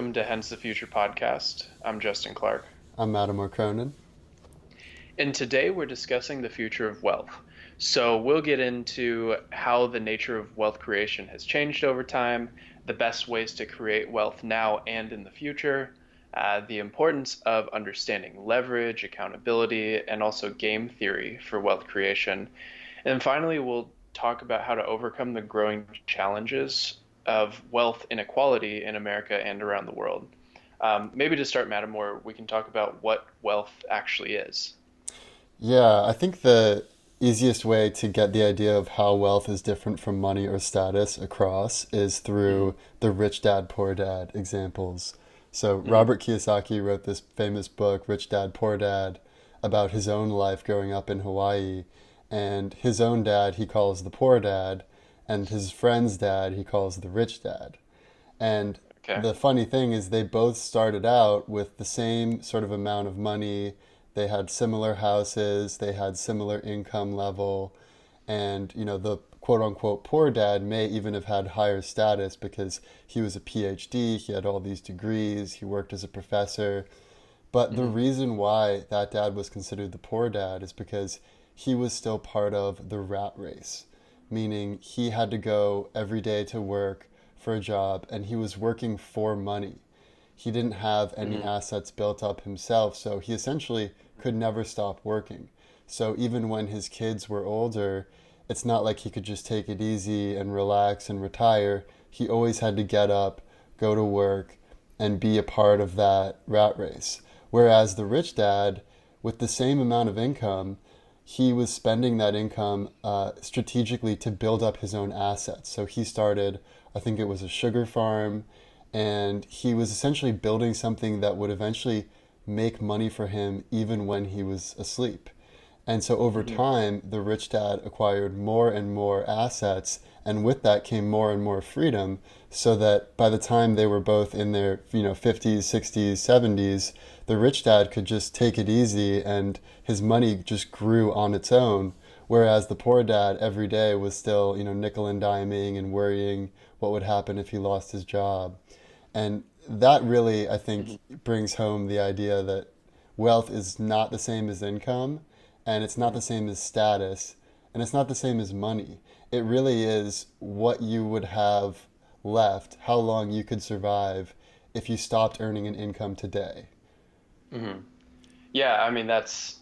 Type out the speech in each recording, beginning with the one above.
welcome to Hence the Future podcast. I'm Justin Clark. I'm Mattimore Cronin. And today we're discussing the future of wealth. So we'll get into how the nature of wealth creation has changed over time, the best ways to create wealth now and in the future, the importance of understanding leverage, accountability, and also game theory for wealth creation. And finally, we'll talk about how to overcome the growing challenges of wealth inequality in America and around the world. Maybe to start, Mattimore, we can talk about what wealth actually is. Yeah, I think the easiest way to get the idea of how wealth is different from money or status across is Mm-hmm. through the rich dad, poor dad examples. So Mm-hmm. Robert Kiyosaki wrote this famous book, Rich Dad, Poor Dad, about his own life growing up in Hawaii. And his own dad he calls the poor dad, and his friend's dad he calls the rich dad. And Okay. the funny thing is, they both started out with the same sort of amount of money. They had similar houses, they had similar income level, and the quote unquote poor dad may even have had higher status because he was a PhD, he had all these degrees, he worked as a professor. But the Mm-hmm. reason why that dad was considered the poor dad is because he was still part of the rat race, meaning he had to go every day to work for a job and he was working for money. He didn't have any Mm-hmm. assets built up himself, so he essentially could never stop working. So even when his kids were older, it's not like he could just take it easy and relax and retire. He always had to get up, go to work, and be a part of that rat race. Whereas the rich dad, with the same amount of income, he was spending that income strategically to build up his own assets. So he started, I think it was a sugar farm, and he was essentially building something that would eventually make money for him even when he was asleep. And so over Mm-hmm. time, the rich dad acquired more and more assets, and with that came more and more freedom, so that by the time they were both in their, 50s, 60s, 70s, the rich dad could just take it easy and his money just grew on its own, whereas the poor dad every day was still, nickel and diming and worrying what would happen if he lost his job. And that really, I think, brings home the idea that wealth is not the same as income, and it's not Mm-hmm. the same as status, and it's not the same as money. It really is what you would have left, how long you could survive if you stopped earning an income today. Mm-hmm. Yeah, I mean that's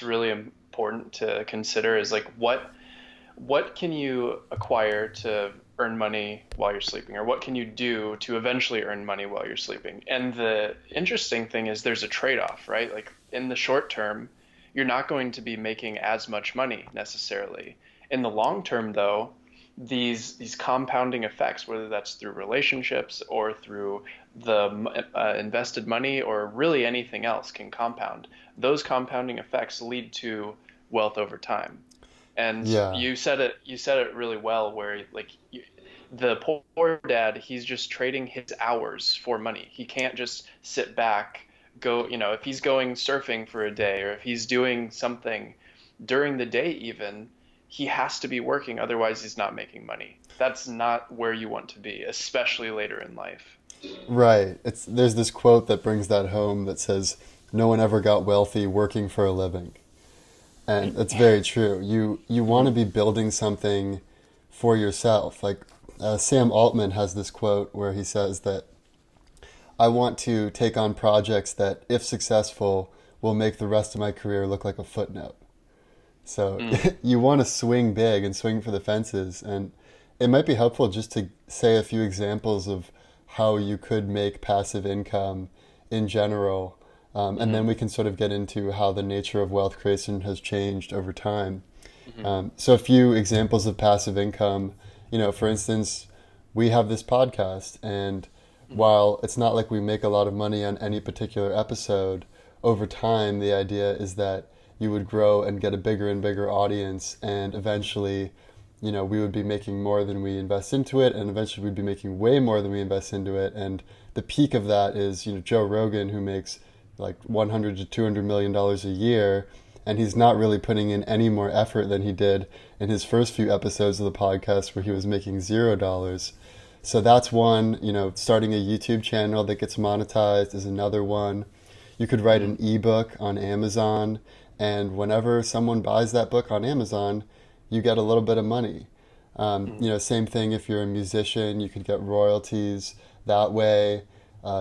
really important to consider is like what can you acquire to earn money while you're sleeping, or what can you do to eventually earn money while you're sleeping? And the interesting thing is there's a trade-off, right? Like in the short term, you're not going to be making as much money necessarily. In the long term, though, these compounding effects, whether that's through relationships or through the invested money or really anything else, can compound. Those compounding effects lead to wealth over time. And Yeah. you said it really well where the poor dad, he's just trading his hours for money. He can't just sit back, go, if he's going surfing for a day or if he's doing something during the day even, he has to be working, otherwise he's not making money. That's not where you want to be, especially later in life. Right. There's this quote that brings that home that says, "No one ever got wealthy working for a living." And that's very true. You want to Hmm. be building something for yourself. Like Sam Altman has this quote where he says that I want to take on projects that, if successful, will make the rest of my career look like a footnote. So Mm. you want to swing big and swing for the fences. And it might be helpful just to say a few examples of how you could make passive income in general. And Hmm. then we can sort of get into how the nature of wealth creation has changed over time. Hmm. So a few examples of passive income, for instance, we have this podcast, and Hmm. while it's not like we make a lot of money on any particular episode, over time the idea is that you would grow and get a bigger and bigger audience, and eventually, we would be making more than we invest into it, and eventually we'd be making way more than we invest into it. And the peak of that is, Joe Rogan, who makes like 100 to 200 million dollars a year, and he's not really putting in any more effort than he did in his first few episodes of the podcast where he was making $0. So that's one, starting a YouTube channel that gets monetized is another one. You could write Mm-hmm. an ebook on Amazon, and whenever someone buys that book on Amazon, you get a little bit of money. Same thing if you're a musician, you could get royalties that way.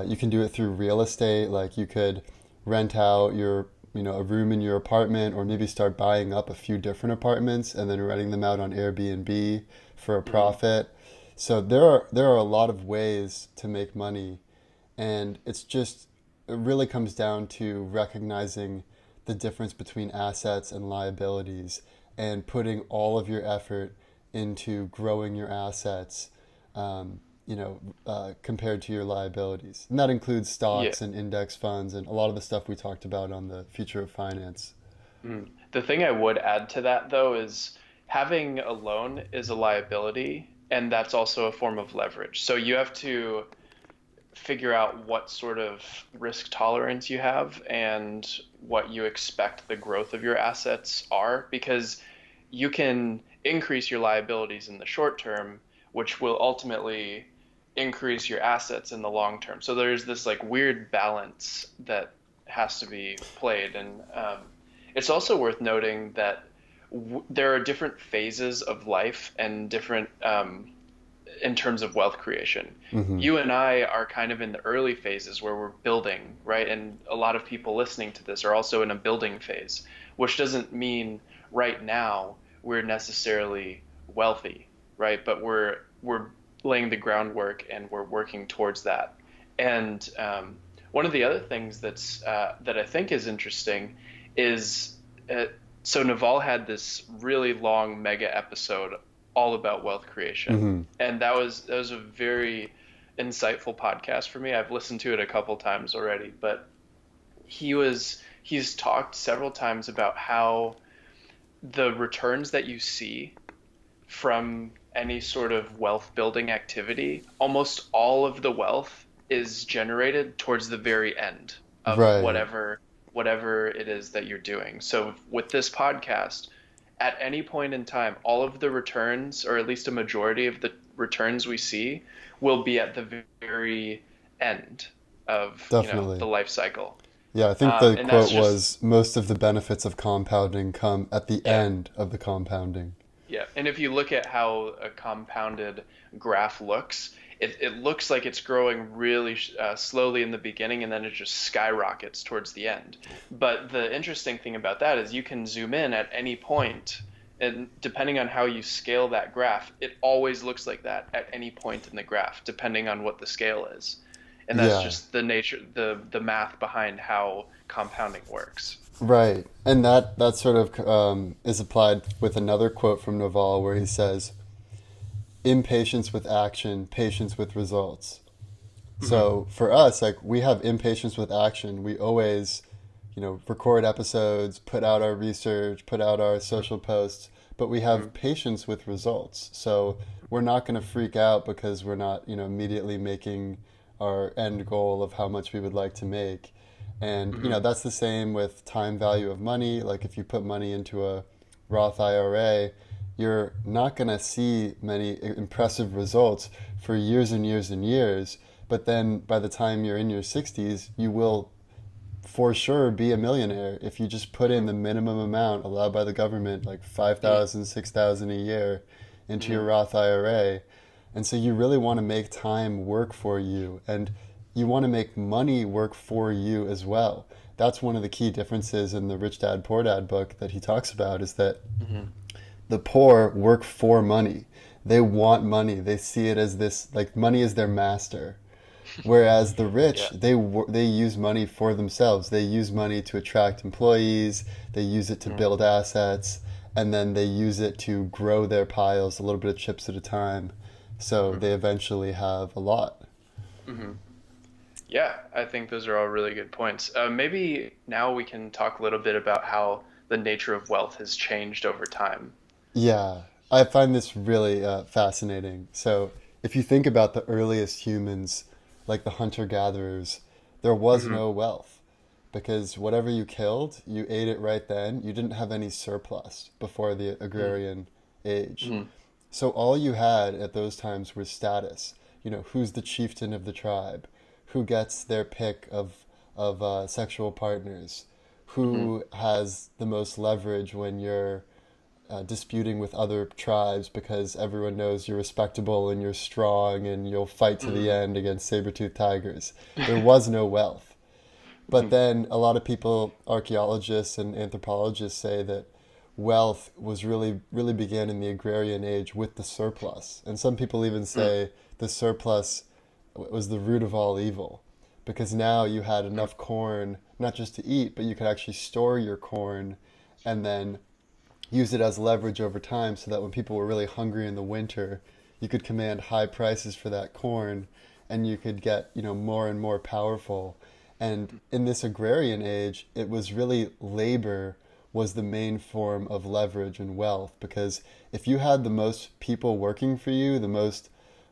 You can do it through real estate, like you could rent out a room in your apartment, or maybe start buying up a few different apartments and then renting them out on Airbnb for a Mm-hmm. profit. So there are a lot of ways to make money, and it really comes down to recognizing the difference between assets and liabilities and putting all of your effort into growing your assets, compared to your liabilities. And that includes Yeah. stocks and index funds and a lot of the stuff we talked about on the future of finance. Mm. The thing I would add to that, though, is having a loan is a liability, and that's also a form of leverage. So you have to figure out what sort of risk tolerance you have and what you expect the growth of your assets are, because you can increase your liabilities in the short term, which will ultimately increase your assets in the long term. So there's this like weird balance that has to be played. And it's also worth noting that there are different phases of life and different in terms of wealth creation. Hmm. You and I are kind of in the early phases where we're building, right? And a lot of people listening to this are also in a building phase, which doesn't mean right now we're necessarily wealthy, right? But we're laying the groundwork and we're working towards that. And one of the other things that I think is interesting is uh, so Naval had this really long mega episode all about wealth creation, Hmm. and that was a very insightful podcast for me. I've listened to it a couple times already, but he's talked several times about how the returns that you see from any sort of wealth building activity, almost all of the wealth is generated towards the very end of Right. whatever it is that you're doing. So with this podcast, at any point in time, all of the returns, or at least a majority of the returns we see, will be at the very end of, the Definitely. life cycle. Yeah, I think the And that's quote just was most of the benefits of compounding come at the yeah. end of the compounding. Yeah, and if you look at how a compounded graph looks, it looks like it's growing really slowly in the beginning and then it just skyrockets towards the end. But the interesting thing about that is you can zoom in at any point, and depending on how you scale that graph, it always looks like that at any point in the graph, depending on what the scale is. And that's Yeah. just the nature, the math behind how compounding works. Right. And that sort of is applied with another quote from Naval where he says, impatience with action, patience with results. Hmm. So for us, like we have impatience with action. We always, record episodes, put out our research, put out our social posts, but we Hmm. have patience with results. So we're not going to freak out because we're not, immediately making our end goal of how much we would like to make. And, Hmm. that's the same with time value of money. Like if you put money into a Roth IRA, you're not going to see many impressive results for years and years and years. But then by the time you're in your 60s, you will for sure be a millionaire if you just put in Hmm. the minimum amount allowed by the government, like 5,000, 6,000 a year into your Hmm. Roth IRA. And so you really want to make time work for you, and you want to make money work for you as well. That's one of the key differences in the Rich Dad Poor Dad book that he talks about, is that Hmm. the poor work for money. They want money. They see it as this, like money is their master. Whereas the rich, Yeah. they use money for themselves. They use money to attract employees. They use it to Hmm. build assets, and then they use it to grow their piles a little bit of chips at a time. So Hmm. they eventually have a lot. Hmm. Yeah, I think those are all really good points. Maybe now we can talk a little bit about how the nature of wealth has changed over time. Yeah, I find this really fascinating. So if you think about the earliest humans, like the hunter-gatherers, there was Hmm. no wealth because whatever you killed, you ate it right then. You didn't have any surplus before the Hmm. agrarian age. Hmm. So all you had at those times was status. who's the chieftain of the tribe, who gets their pick of sexual partners, Hmm. who has the most leverage when you're disputing with other tribes because everyone knows you're respectable and you're strong and you'll fight to the Hmm. end against saber-toothed tigers. There was no wealth. But Hmm. then a lot of people, archaeologists and anthropologists, say that wealth was really began in the agrarian age with the surplus. And some people even say the surplus was the root of all evil because now you had enough corn not just to eat, but you could actually store your corn and then use it as leverage over time so that when people were really hungry in the winter, you could command high prices for that corn and you could get, more and more powerful. And in this agrarian age, it was really labor was the main form of leverage and wealth because if you had the most people working for you, the most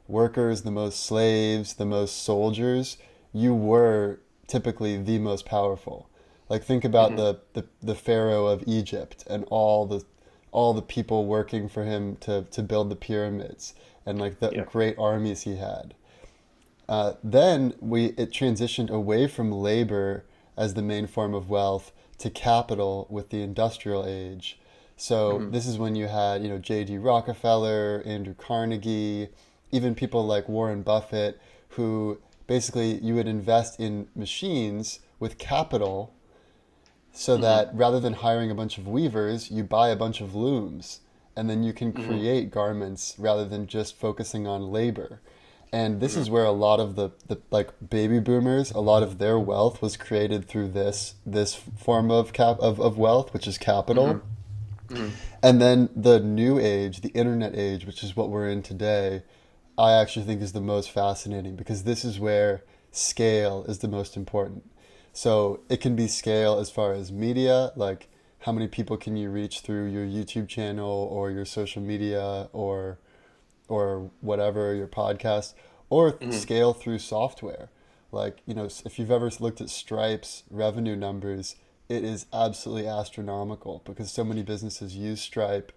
workers, the most slaves, the most soldiers, you were typically the most powerful. Like think about Hmm. the Pharaoh of Egypt and all the people working for him to build the pyramids and like the Yeah. great armies he had. Then it transitioned away from labor as the main form of wealth to capital with the industrial age. So Hmm. this is when you had, J.D. Rockefeller, Andrew Carnegie, even people like Warren Buffett, who basically you would invest in machines with capital so Hmm. that rather than hiring a bunch of weavers, you buy a bunch of looms and then you can Hmm. create garments rather than just focusing on labor. And this Hmm. is where a lot of the like baby boomers, a lot of their wealth was created through this form of wealth, which is Hmm. capital. Hmm. And then the new age, the internet age, which is what we're in today, I actually think is the most fascinating because this is where scale is the most important. So it can be scale as far as media, like how many people can you reach through your YouTube channel or your social media or whatever, your podcast, or Hmm. scale through software. Like, if you've ever looked at Stripe's revenue numbers, it is absolutely astronomical because so many businesses use Stripe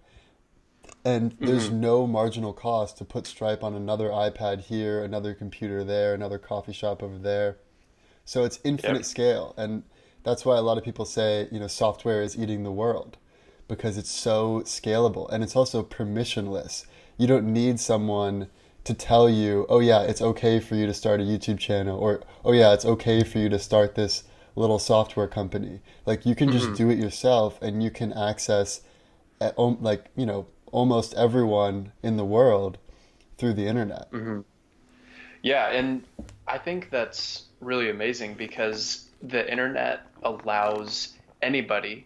and there's Hmm. no marginal cost to put Stripe on another iPad here, another computer there, another coffee shop over there. So it's Yep. infinite scale. And that's why a lot of people say, software is eating the world because it's so scalable and it's also permissionless. You don't need someone to tell you, oh, yeah, it's okay for you to start a YouTube channel or, oh, yeah, it's okay for you to start this little software company. Like you can just Hmm. do it yourself and you can access like, almost everyone in the world through the internet. Hmm. Yeah, and I think that's really amazing because the internet allows anybody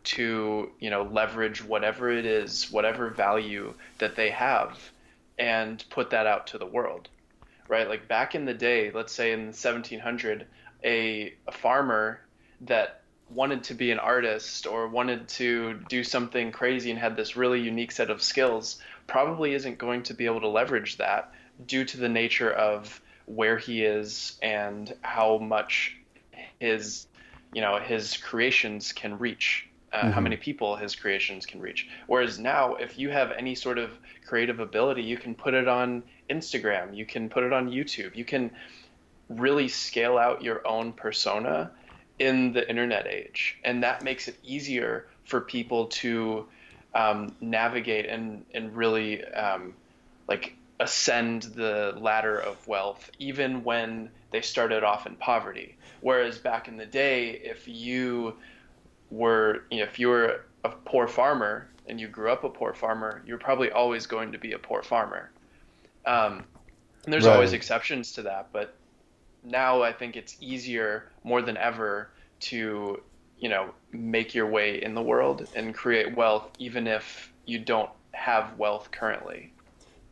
to, leverage whatever it is, whatever value that they have, and put that out to the world, right? Like back in the day, let's say in 1700, a farmer that wanted to be an artist or wanted to do something crazy and had this really unique set of skills probably isn't going to be able to leverage that due to the nature of where he is and how much his his creations can reach, how Hmm. many people his creations can reach. Whereas now, if you have any sort of creative ability, you can put it on Instagram, you can put it on YouTube, you can really scale out your own persona in the internet age, and that makes it easier for people to navigate and really like ascend the ladder of wealth, even when they started off in poverty. Whereas back in the day, if you were a poor farmer and you grew up a poor farmer, you're probably always going to be a poor farmer. Um, and there's always Right. exceptions to that, but now I think it's easier more than ever to, make your way in the world and create wealth, even if you don't have wealth currently.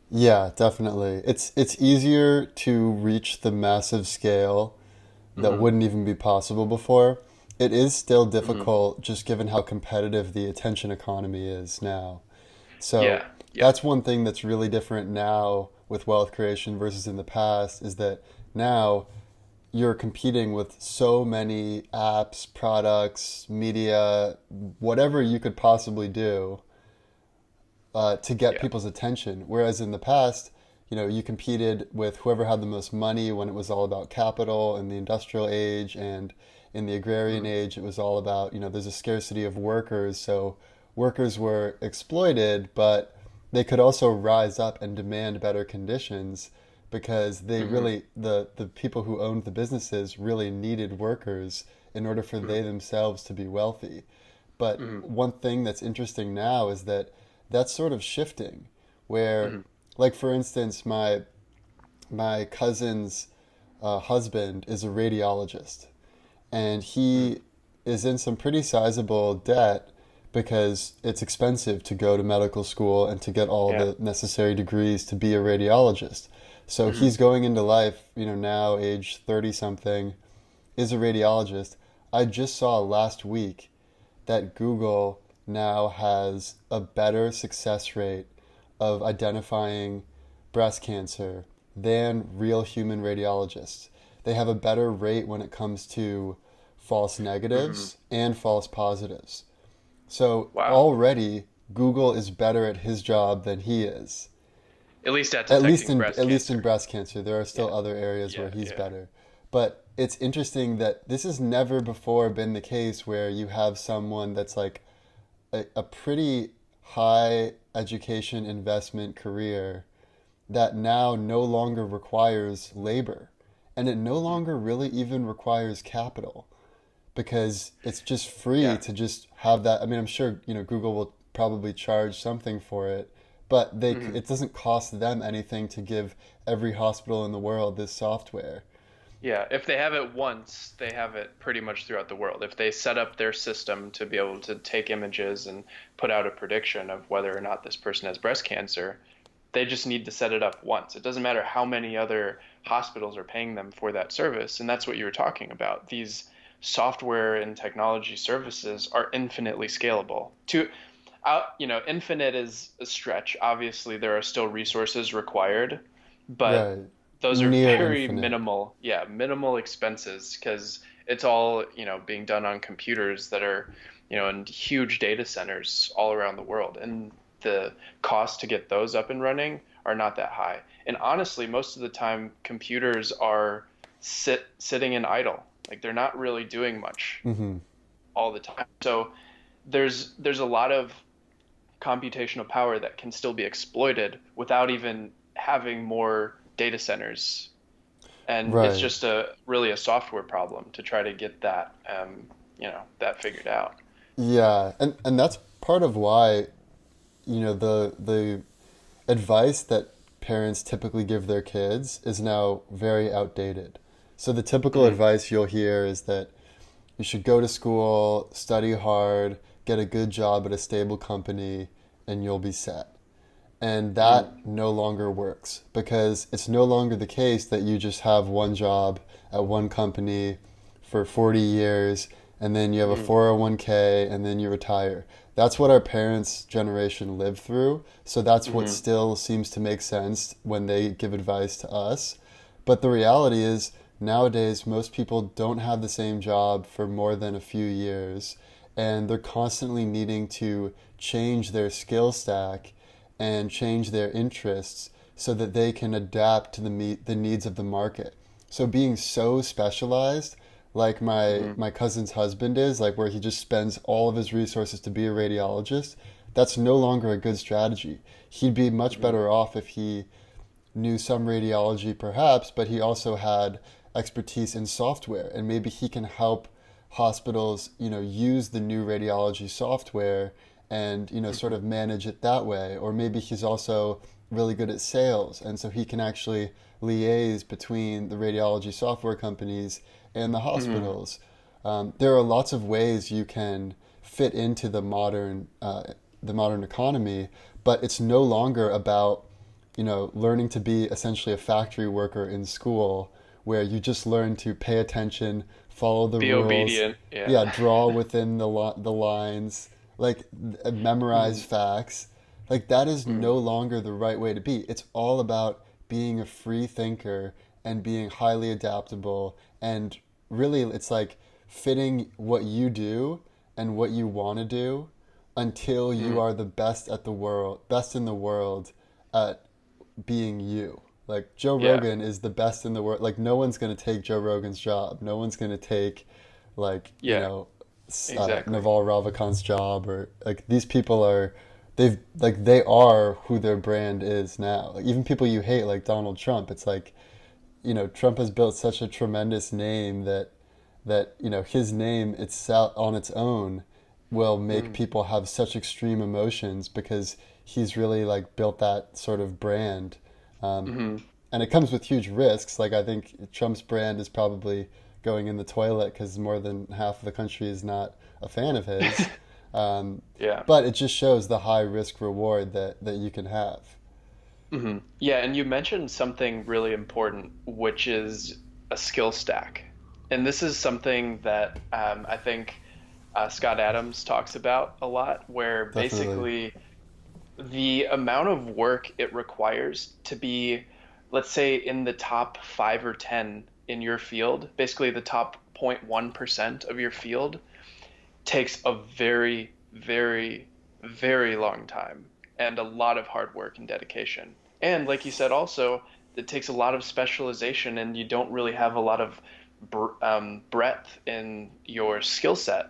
Yeah, definitely. It's easier to reach the massive scale that Hmm. wouldn't even be possible before. It is still Hmm. difficult just given how competitive the attention economy is now. So Yeah. Yep. that's one thing that's really different now with wealth creation versus in the past is that now you're competing with so many apps, products, media, whatever you could possibly do to get Yeah. people's attention. Whereas in the past, you competed with whoever had the most money when it was all about capital in the industrial age, and in the agrarian Mhm. age it was all about, there's a scarcity of workers, so workers were exploited, but they could also rise up and demand better conditions because they Mhm. really the people who owned the businesses really needed workers in order for they Mhm. themselves to be wealthy. But Mhm. one thing that's interesting now is that that's sort of shifting, where, Mhm. like for instance, my cousin's husband is a radiologist, and Mhm. he is in some pretty sizable debt because it's expensive to go to medical school and to get all Yeah. the necessary degrees to be a radiologist. So Mhm. he's going into life, now age 30 something, is a radiologist. I just saw last week that Google now has a better success rate of identifying breast cancer than real human radiologists. They have a better rate when it comes to false Mhm. negatives and false positives. So Wow. already Google is better at his job than he is. At least at At least detecting in breast at least in cancer. breast cancer, there are Yeah. still other areas where Yeah. he's Yeah. better. But it's interesting that this has never before been the case where you have someone that's like a pretty high education investment career that now no longer requires labor. And it no Mhm. longer really even requires capital because it's just free Yeah. to just have that. I mean, I'm sure, Google will probably charge something for it, but Mhm. it doesn't cost them anything to give every hospital in the world this software. Yeah, if they have it once, they have it pretty much throughout the world. If they set up their system to be able to take images and put out a prediction of whether or not this person has breast cancer, they just need to set it up once. It doesn't matter how many other hospitals are paying them for that service. And that's what you were talking about. These software and technology services are infinitely scalable. Infinite is a stretch. Obviously, there are still resources required, but Right. those are Near very infinite. minimal, yeah, minimal expenses because it's all, being done on computers that are, in huge data centers all around the world. And the cost to get those up and running are not that high. And honestly, most of the time, computers are sitting in idle. Like they're not really doing much Hmm. all the time. So there's a lot of computational power that can still be exploited without even having more data centers. And it's Right. just a really a software problem to try to get that that figured out. Yeah, and that's part of why, the advice that parents typically give their kids is now very outdated. So the typical Hmm. advice you'll hear is that you should go to school, study hard, get a good job at a stable company, and you'll be set. And Hmm. that no longer works because it's no longer the case that you just have one job at one company for 40 years and then you have a Hmm. 401k and then you retire. That's what our parents' generation lived through. So that's what Hmm. still seems to make sense when they give advice to us. But the reality is, nowadays, most people don't have the same job for more than a few years, and they're constantly needing to change their skill stack and change their interests so that they can adapt to the needs of the market. So being so specialized, like Hmm. my cousin's husband is, like where he just spends all of his resources to be a radiologist, that's no longer a good strategy. He'd be much Hmm. better off if he knew some radiology perhaps, but he also had expertise in software, and maybe he can help hospitals, use the new radiology software and, sort Hmm. of manage it that way. Or maybe he's also really good at sales, and so he can actually liaise between the radiology software companies and the Hmm. hospitals. There are lots of ways you can fit into the modern economy, but it's no longer about, learning to be essentially a factory worker in school where you just learn to pay attention, follow the Be rules, obedient. yeah, Yeah. draw within the lines, like memorize Hmm. facts. Like that is Hmm. no longer the right way to be. It's all about being a free thinker and being highly adaptable, and really it's like fitting what you do and what you want to do until you Hmm. are the best in the world at being you. Like Joe Yeah, Rogan is the best in the world. Like no one's going to take Joe Rogan's job. No one's going to take like, yeah, exactly. Naval Ravikant's job, or like these people are they are who their brand is now. Like even people you hate like Donald Trump, it's like, Trump has built such a tremendous name that his name itself on its own will make Mm, people have such extreme emotions because he's really like built that sort of brand. Um, hmm and it comes with huge risks. Like I think Trump's brand is probably going in the toilet because more than half of the country is not a fan of his. Um, Yeah. but it just shows the high risk reward that you can have. Yeah, and you mentioned something really important, which is a skill stack. And this is something that I think Scott Adams talks about a lot, where Definitely. basically the amount of work it requires to be, let's say, in the top 5 or 10 in your field, basically the top 0.1% of your field, takes a very, very, very long time and a lot of hard work and dedication. And like you said, also, it takes a lot of specialization, and you don't really have a lot of breadth in your skill set.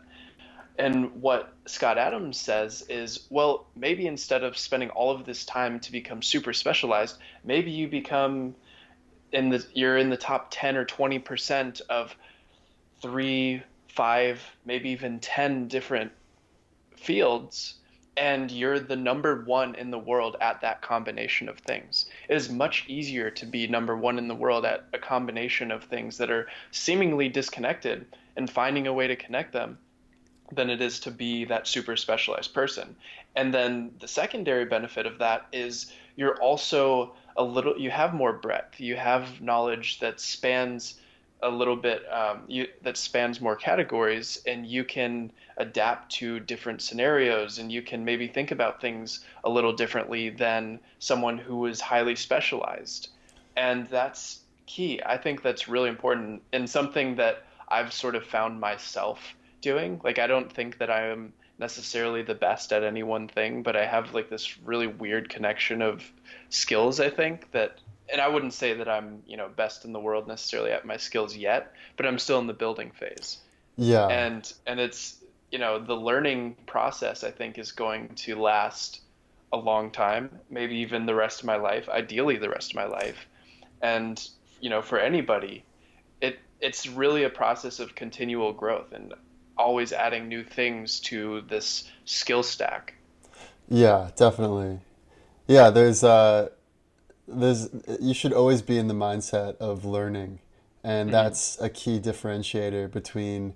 And what Scott Adams says is, well, maybe instead of spending all of this time to become super specialized, maybe you become you're in the top 10 or 20% of three, five, maybe even 10 different fields, and you're the number one in the world at that combination of things. It is much easier to be number one in the world at a combination of things that are seemingly disconnected and finding a way to connect them than it is to be that super specialized person. And then the secondary benefit of that is you're also you have more breadth. You have knowledge that spans a little bit, that spans more categories, and you can adapt to different scenarios, and you can maybe think about things a little differently than someone who is highly specialized. And that's key. I think that's really important, and something that I've sort of found myself doing. Like, I don't think that I am necessarily the best at any one thing, but I have like this really weird connection of skills, I think that, and I wouldn't say that I'm, best in the world necessarily at my skills yet, but I'm still in the building phase. Yeah. And it's, the learning process, I think, is going to last a long time, maybe even the rest of my life, ideally the rest of my life. And, for anybody, it's really a process of continual growth and always adding new things to this skill stack. Yeah, definitely. Yeah, there's you should always be in the mindset of learning, and Hmm that's a key differentiator between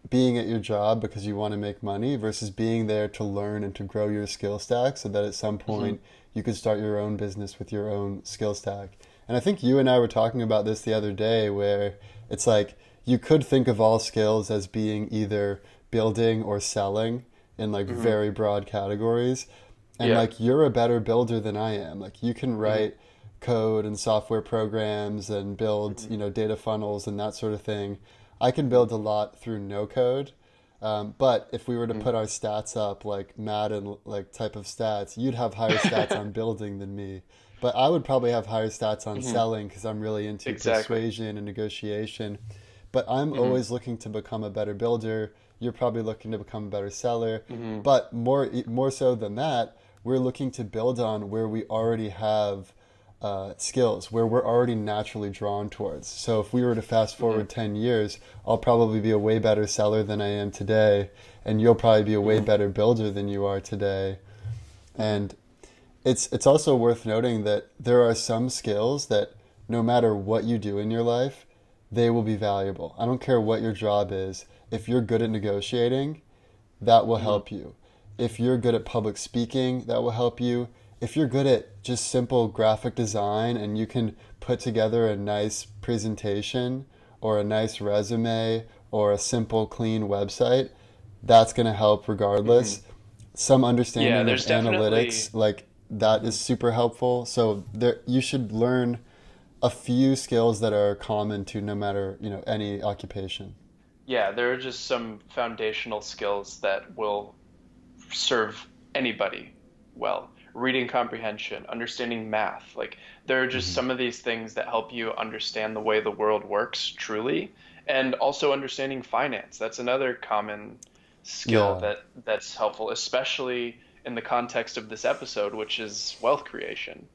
being at your job because you want to make money versus being there to learn and to grow your skill stack so that at some hmm point you could start your own business with your own skill stack. And I think you and I were talking about this the other day where it's like you could think of all skills as being either building or selling in like hmm very broad categories. And Yeah. like you're a better builder than I am. Like you can hmm write code and software programs and build, hmm data funnels and that sort of thing. I can hmm build a lot through no code. But if we were to hmm put our stats up like Madden like type of stats, you'd have higher stats on building than me. But I would probably have higher stats on hmm selling because I'm really into Exactly. persuasion and negotiation. But I'm hmm always looking to become a better builder. You're probably looking to become a better seller. hmm But more so than that, we're looking to build on where we already have skills, where we're already naturally drawn towards. So if we were to fast hmm forward 10 years, I'll probably be a way better seller than I am today, and you'll probably be a way hmm better builder than you are today. hmm And it's also worth noting that there are some skills that no matter what you do in your life, they will be valuable. I don't care what your job is. If you're good at negotiating, that will hmm help you. If you're good at public speaking, that will help you. If you're good at just simple graphic design and you can put together a nice presentation or a nice resume or a simple, clean website, that's going to help hmm regardless. Some Yeah, understanding of there's definitely. analytics, like that Mhm. is super helpful. So there, you should learn a few skills that are common to no matter, any occupation. Yeah, there are just some foundational skills that will serve anybody well. reading comprehension, understanding math. Like there are just Hmm. some of these things that help you understand the way the world works truly, and also understanding finance. That's another common skill Yeah. that's helpful, especially in the context of this episode, which is wealth creation.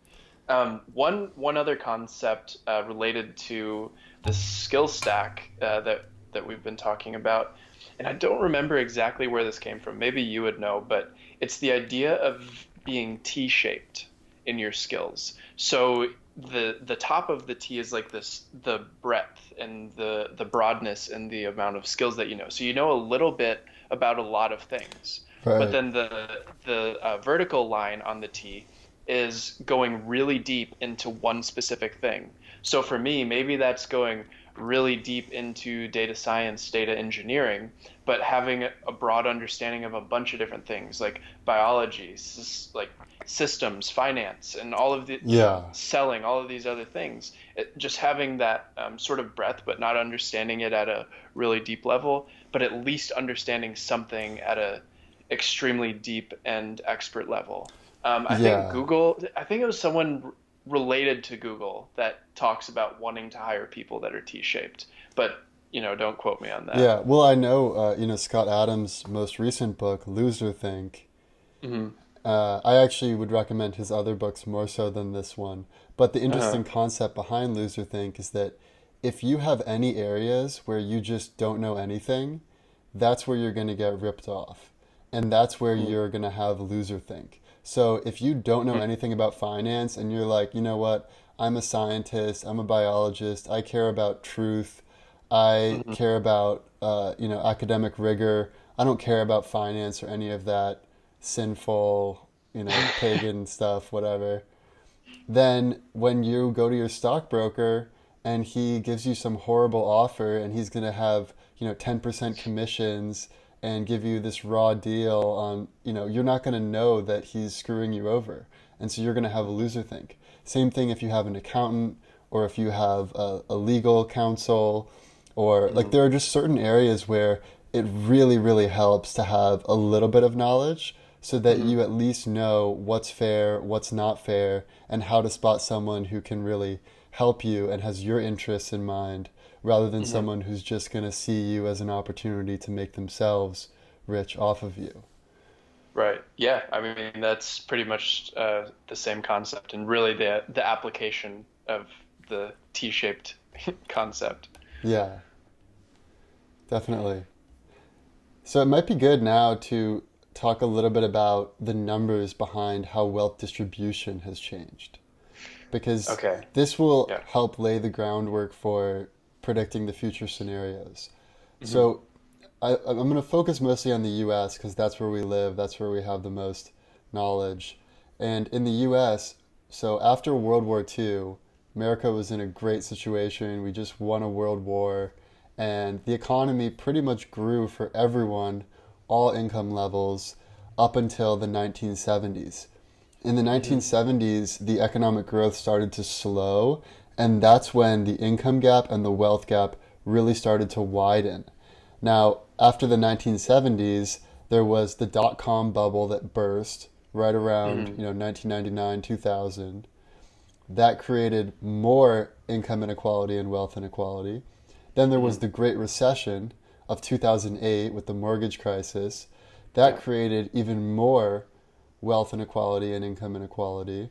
One other concept related to the skill stack that we've been talking about, and I don't remember exactly where this came from. Maybe you would know, but it's the idea of being T-shaped in your skills. So the top of the T is like this, the breadth and the broadness and the amount of skills that you know. So you know a little bit about a lot of things, but Right. then the vertical line on the T is going really deep into one specific thing. So for me, maybe that's going really deep into data science, data engineering, but having a broad understanding of a bunch of different things like biology, like systems, finance, and all of the, Yeah. selling, all of these other things. Just having that sort of breadth, but not understanding it at a really deep level, but at least understanding something at a extremely deep and expert level. Yeah. I think it was someone related to Google that talks about wanting to hire people that are T-shaped, but don't quote me on that. Yeah. Well, I know, Scott Adams' most recent book, Loser Think. Hmm. I actually would recommend his other books more so than this one. But the Uh-huh. interesting concept behind Loser Think is that if you have any areas where you just don't know anything, that's where you're going to get ripped off. And that's where you're going to have loser think. So if you don't know Mm-hmm. anything about finance and you're like, you know what, I'm a scientist, I'm a biologist, I care about truth, I Hmm. care about, academic rigor, I don't care about finance or any of that sinful, pagan stuff, whatever. Then when you go to your stockbroker and he gives you some horrible offer and he's going to have, 10% commissions and give you this raw deal on, you're not going to know that he's screwing you over. And so you're going to have a loser think. Same thing if you have an accountant or if you have a legal counsel, or like Hmm. there are just certain areas where it really, really helps to have a little bit of knowledge so that Hmm. you at least know what's fair, what's not fair, and how to spot someone who can really help you and has your interests in mind rather than Hmm. someone who's just going to see you as an opportunity to make themselves rich off of you. Right. Yeah. I mean, that's pretty much the same concept, and really the application of the T-shaped concept. Yeah, definitely. So it might be good now to talk a little bit about the numbers behind how wealth distribution has changed, because Okay. this will Yeah. help lay the groundwork for predicting the future scenarios. Hmm. So I'm going to focus mostly on the US because that's where we live, that's where we have the most knowledge. And in the US, so after World War II, America was in a great situation. We just won a world war, and the economy pretty much grew for everyone, all income levels, up until the 1970s. In the Hmm. 1970s, the economic growth started to slow, and that's when the income gap and the wealth gap really started to widen. Now, after the 1970s, there was the dot com bubble that burst right around, Hmm. 1999, 2000. That created more income inequality and wealth inequality. Then there was Hmm. the Great Recession of 2008 with the mortgage crisis. That Yeah. created even more wealth inequality and income inequality.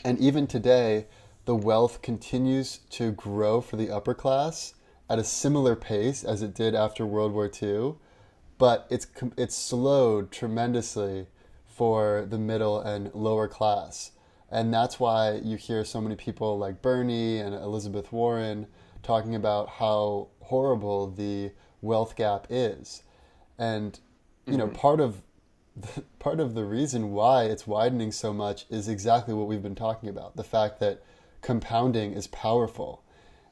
And even today, the wealth continues to grow for the upper class at a similar pace as it did after World War II, but it's slowed tremendously for the middle and lower class. And that's why you hear so many people like Bernie and Elizabeth Warren talking about how horrible the wealth gap is. And Hmm. part of part of the reason why it's widening so much is exactly what we've been talking about, the fact that compounding is powerful,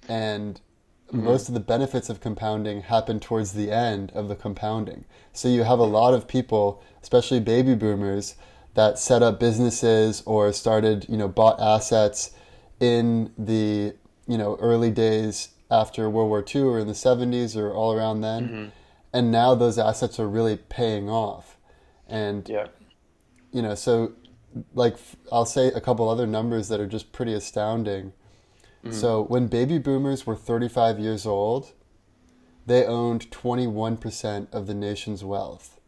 and Hmm. most of the benefits of compounding happen towards the end of the compounding. So you have a lot of people, especially baby boomers, that set up businesses or started, bought assets in the, early days after World War II or in the 70s or all around then. Hmm. And now those assets are really paying off. And Yeah. so like I'll say a couple other numbers that are just pretty astounding. Mm. So when baby boomers were 35 years old, they owned 21% of the nation's wealth.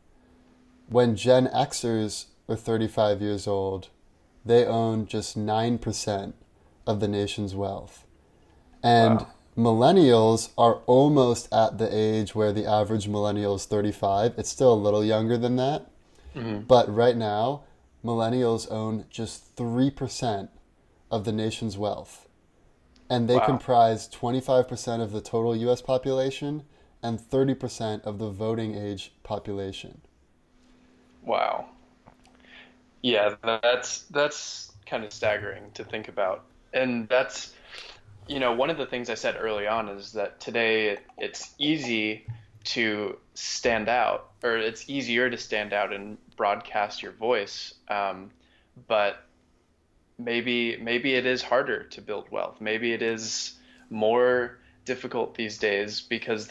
When Gen Xers were 35 years old, they owned just 9% of the nation's wealth. And Wow. millennials are almost at the age where the average millennial is 35. It's still a little younger than that. Mm. But right now, millennials own just 3% of the nation's wealth. And they Wow. comprise 25% of the total US population and 30% of the voting age population. Wow. Yeah, that's kind of staggering to think about. And that's, one of the things I said early on is that today it's easy to stand out, or it's easier to stand out and broadcast your voice. But maybe it is harder to build wealth. Maybe it is more difficult these days because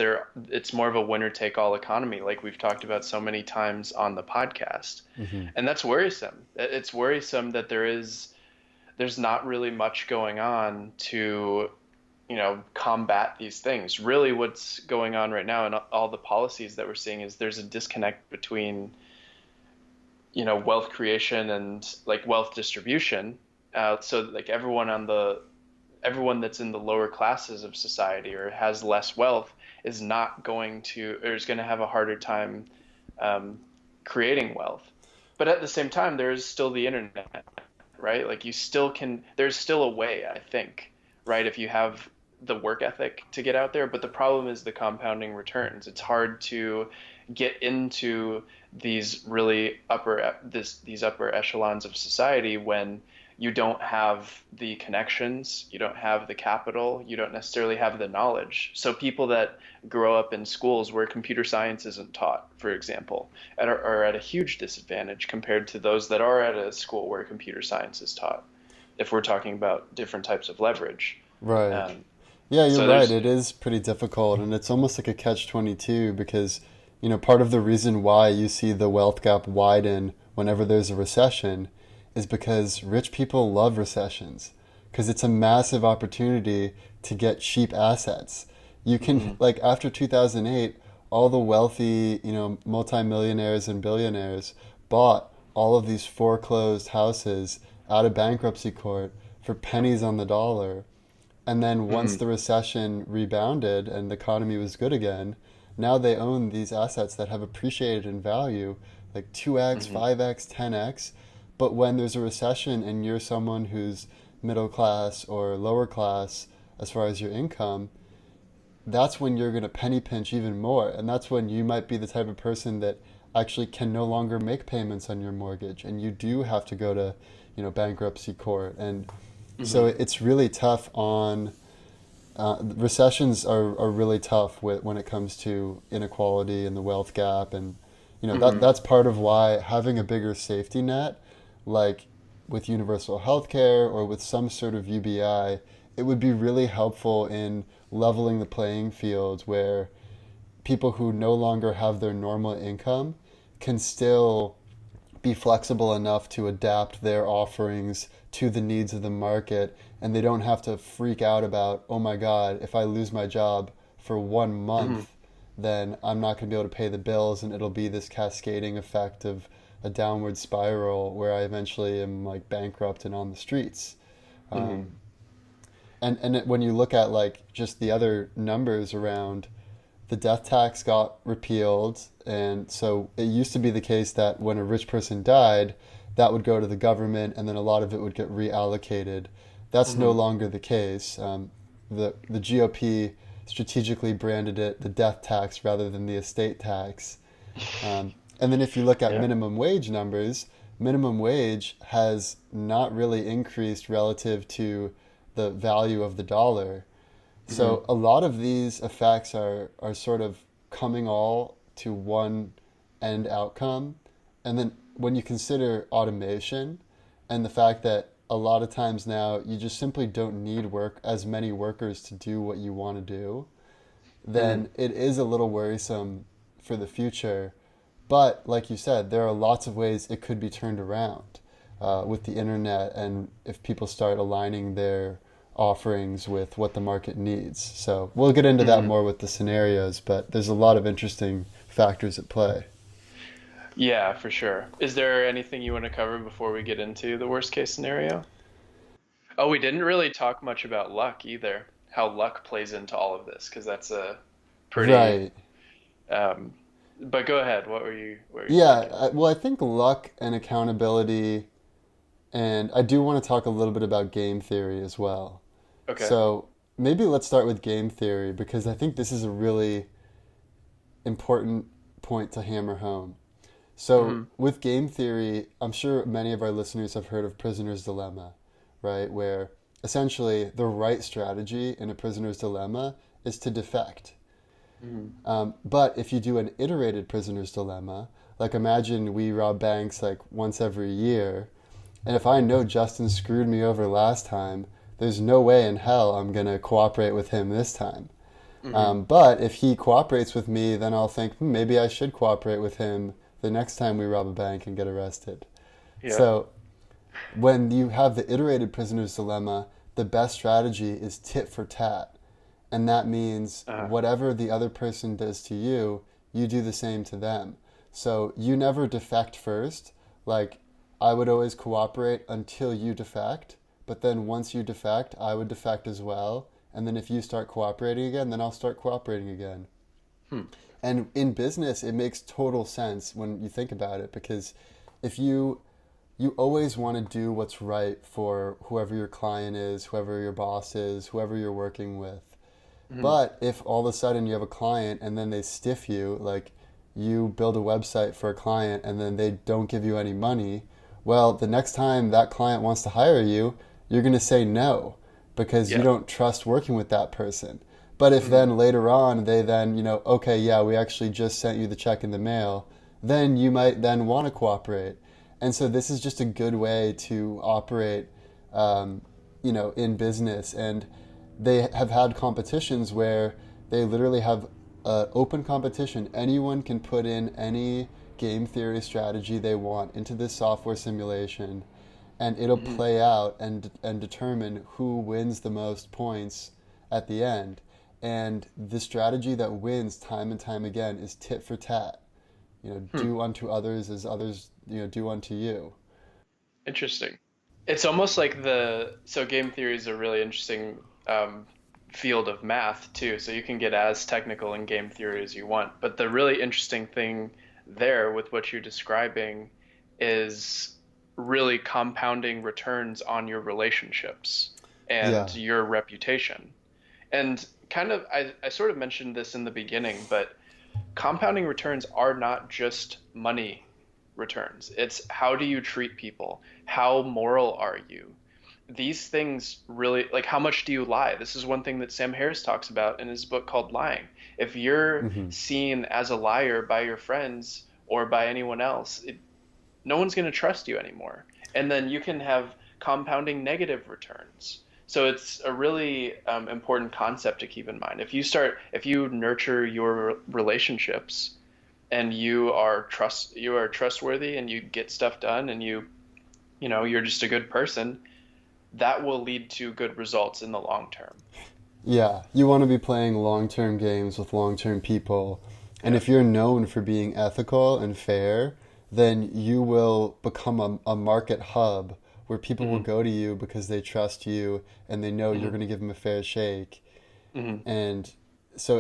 it's more of a winner take all economy, like we've talked about so many times on the podcast. Mm-hmm. And that's worrisome. It's worrisome that there's not really much going on to, combat these things. Really what's going on right now and all the policies that we're seeing is there's a disconnect between, wealth creation and like wealth distribution. So like everyone that's in the lower classes of society or has less wealth is not going to or is going to have a harder time um, creating wealth. But at the same time, there is still the internet, right? Like you still can. There's still a way, I think, right? If you have the work ethic to get out there, but the problem is the compounding returns. It's hard to get into these upper echelons of society when you don't have the connections, you don't have the capital, you don't necessarily have the knowledge. So people that grow up in schools where computer science isn't taught, for example, are at a huge disadvantage compared to those that are at a school where computer science is taught, if we're talking about different types of leverage. Right. Um, Yeah, you're so right. there's, It is pretty difficult, and it's almost like a catch-22 because, part of the reason why you see the wealth gap widen whenever there's a recession is because rich people love recessions because it's a massive opportunity to get cheap assets. You can, mhm, like, after 2008, all the wealthy, multimillionaires and billionaires bought all of these foreclosed houses out of bankruptcy court for pennies on the dollar, and then once mhm, the recession rebounded and the economy was good again, now they own these assets that have appreciated in value like 2x, mhm, 5x, 10x. But when there's a recession and you're someone who's middle class or lower class as far as your income, that's when you're going to penny pinch even more. And that's when you might be the type of person that actually can no longer make payments on your mortgage and you do have to go to, bankruptcy court. And so mhm, it's really tough on recessions are really tough when it comes to inequality and the wealth gap, and mhm, that's part of why having a bigger safety net, like with universal health care or with some sort of UBI, it would be really helpful in leveling the playing field where people who no longer have their normal income can still be flexible enough to adapt their offerings to the needs of the market, and they don't have to freak out about, oh my god, if I lose my job for 1 month, mhm, then I'm not going to be able to pay the bills, and it'll be this cascading effect of a downward spiral where I eventually am like bankrupt and on the streets. mhm, um, when you look at like just the other numbers around, the death tax got repealed, and so it used to be the case that when a rich person died, that would go to the government, and then a lot of it would get reallocated. That's no mhm, longer the case. The GOP strategically branded it the death tax rather than the estate tax. And then if you look at yeah, minimum wage numbers, minimum wage has not really increased relative to the value of the dollar. mhm, So a lot of these effects are sort of coming all to one end outcome. And then when you consider automation and the fact that a lot of times now you just simply don't need work as many workers to do what you want to do, mhm, then it is a little worrisome for the future. But like you said, there are lots of ways it could be turned around. with the internet, and if people start aligning their offerings with what the market needs. So we'll get into that Hmm. more with the scenarios, but there's a lot of interesting factors at play. Yeah, for sure. Is there anything you want to cover before we get into the worst case scenario? Oh, we didn't really talk much about luck either, how luck plays into all of this, because that's a pretty, Right. um, but go ahead. What were you Yeah. thinking? Well, I think luck and accountability, and I do want to talk a little bit about game theory as well. Okay. So maybe let's start with game theory because I think this is a really important point to hammer home. So, Hmm. with game theory, I'm sure many of our listeners have heard of prisoner's dilemma, right? Where essentially the right strategy in a prisoner's dilemma is to defect. Hmm. But if you do an iterated prisoner's dilemma, like imagine we rob banks like once every year, and if I know Justin screwed me over last time, there's no way in hell I'm going to cooperate with him this time. Hmm. But if he cooperates with me, then I'll think, maybe I should cooperate with him the next time we rob a bank and get arrested. Yeah. So when you have the iterated prisoner's dilemma, the best strategy is tit for tat. And that means Uh, whatever the other person does to you, you do the same to them. So you never defect first. Like, I would always cooperate until you defect. But then once you defect, I would defect as well. And then if you start cooperating again, then I'll start cooperating again. hmm. And in business, it makes total sense when you think about it because if you always want to do what's right for whoever your client is, whoever your boss is, whoever you're working with. Hmm. But if all of a sudden you have a client and then they stiff you, like you build a website for a client and then they don't give you any money, well, the next time that client wants to hire you, you're going to say no because you Yeah. don't trust working with that person. But if Hmm. then later on they then, okay, yeah, we actually just sent you the check in the mail, then you might then want to cooperate. And so this is just a good way to operate, um, in business. And they have had competitions where they literally have open competition. Anyone can put in any game theory strategy they want into this software simulation, and it'll Hmm. play out and determine who wins the most points at the end. And the strategy that wins time and time again is tit for tat. Hmm. Do unto others as others, do unto you. Interesting. It's almost like so game theory is a really interesting um, field of math too. So you can get as technical in game theory as you want. But the really interesting thing there with what you're describing is really compounding returns on your relationships and Yeah. your reputation. And kind of, I sort of mentioned this in the beginning, but compounding returns are not just money returns. It's how do you treat people? How moral are you? These things really, like, how much do you lie? This is one thing that Sam Harris talks about in his book called Lying. If you're Hmm. seen as a liar by your friends or by anyone else, no one's going to trust you anymore. And then you can have compounding negative returns. So it's a really important concept to keep in mind. If you nurture your relationships and you are trustworthy and you get stuff done and you're just a good person, that will lead to good results in the long term. Yeah, you want to be playing long term games with long term people. And Yeah. if you're known for being ethical and fair, then you will become a market hub where people will Hmm. go to you because they trust you and they know you're Hmm. going to give them a fair shake. Hmm. And so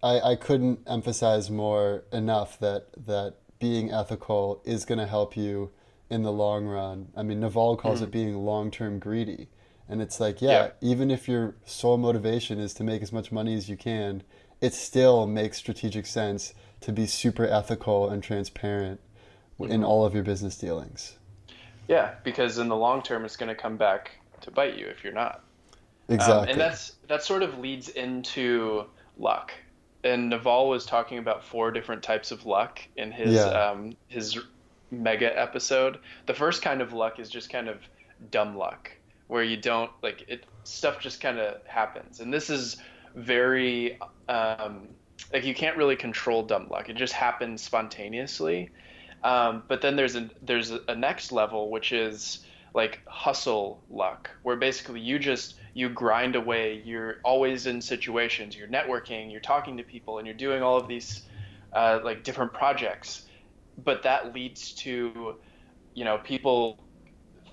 I couldn't emphasize more enough that being ethical is going to help you in the long run. I mean, Naval calls Hmm. it being long term greedy. And it's like, yeah, Yeah. even if your sole motivation is to make as much money as you can, it still makes strategic sense to be super ethical and transparent in Hmm. all of your business dealings. Yeah, because in the long term, it's going to come back to bite you if you're not. And Exactly. that sort of leads into luck. And Naval was talking about four different types of luck in Yeah. his mega episode. The first kind of luck is just kind of dumb luck, where you don't like it. Stuff just kind of happens, and this is very like you can't really control dumb luck. It just happens spontaneously. But then there's a next level, which is like hustle luck, where basically you grind away. You're always in situations. You're networking. You're talking to people, and you're doing all of these like different projects. But that leads to people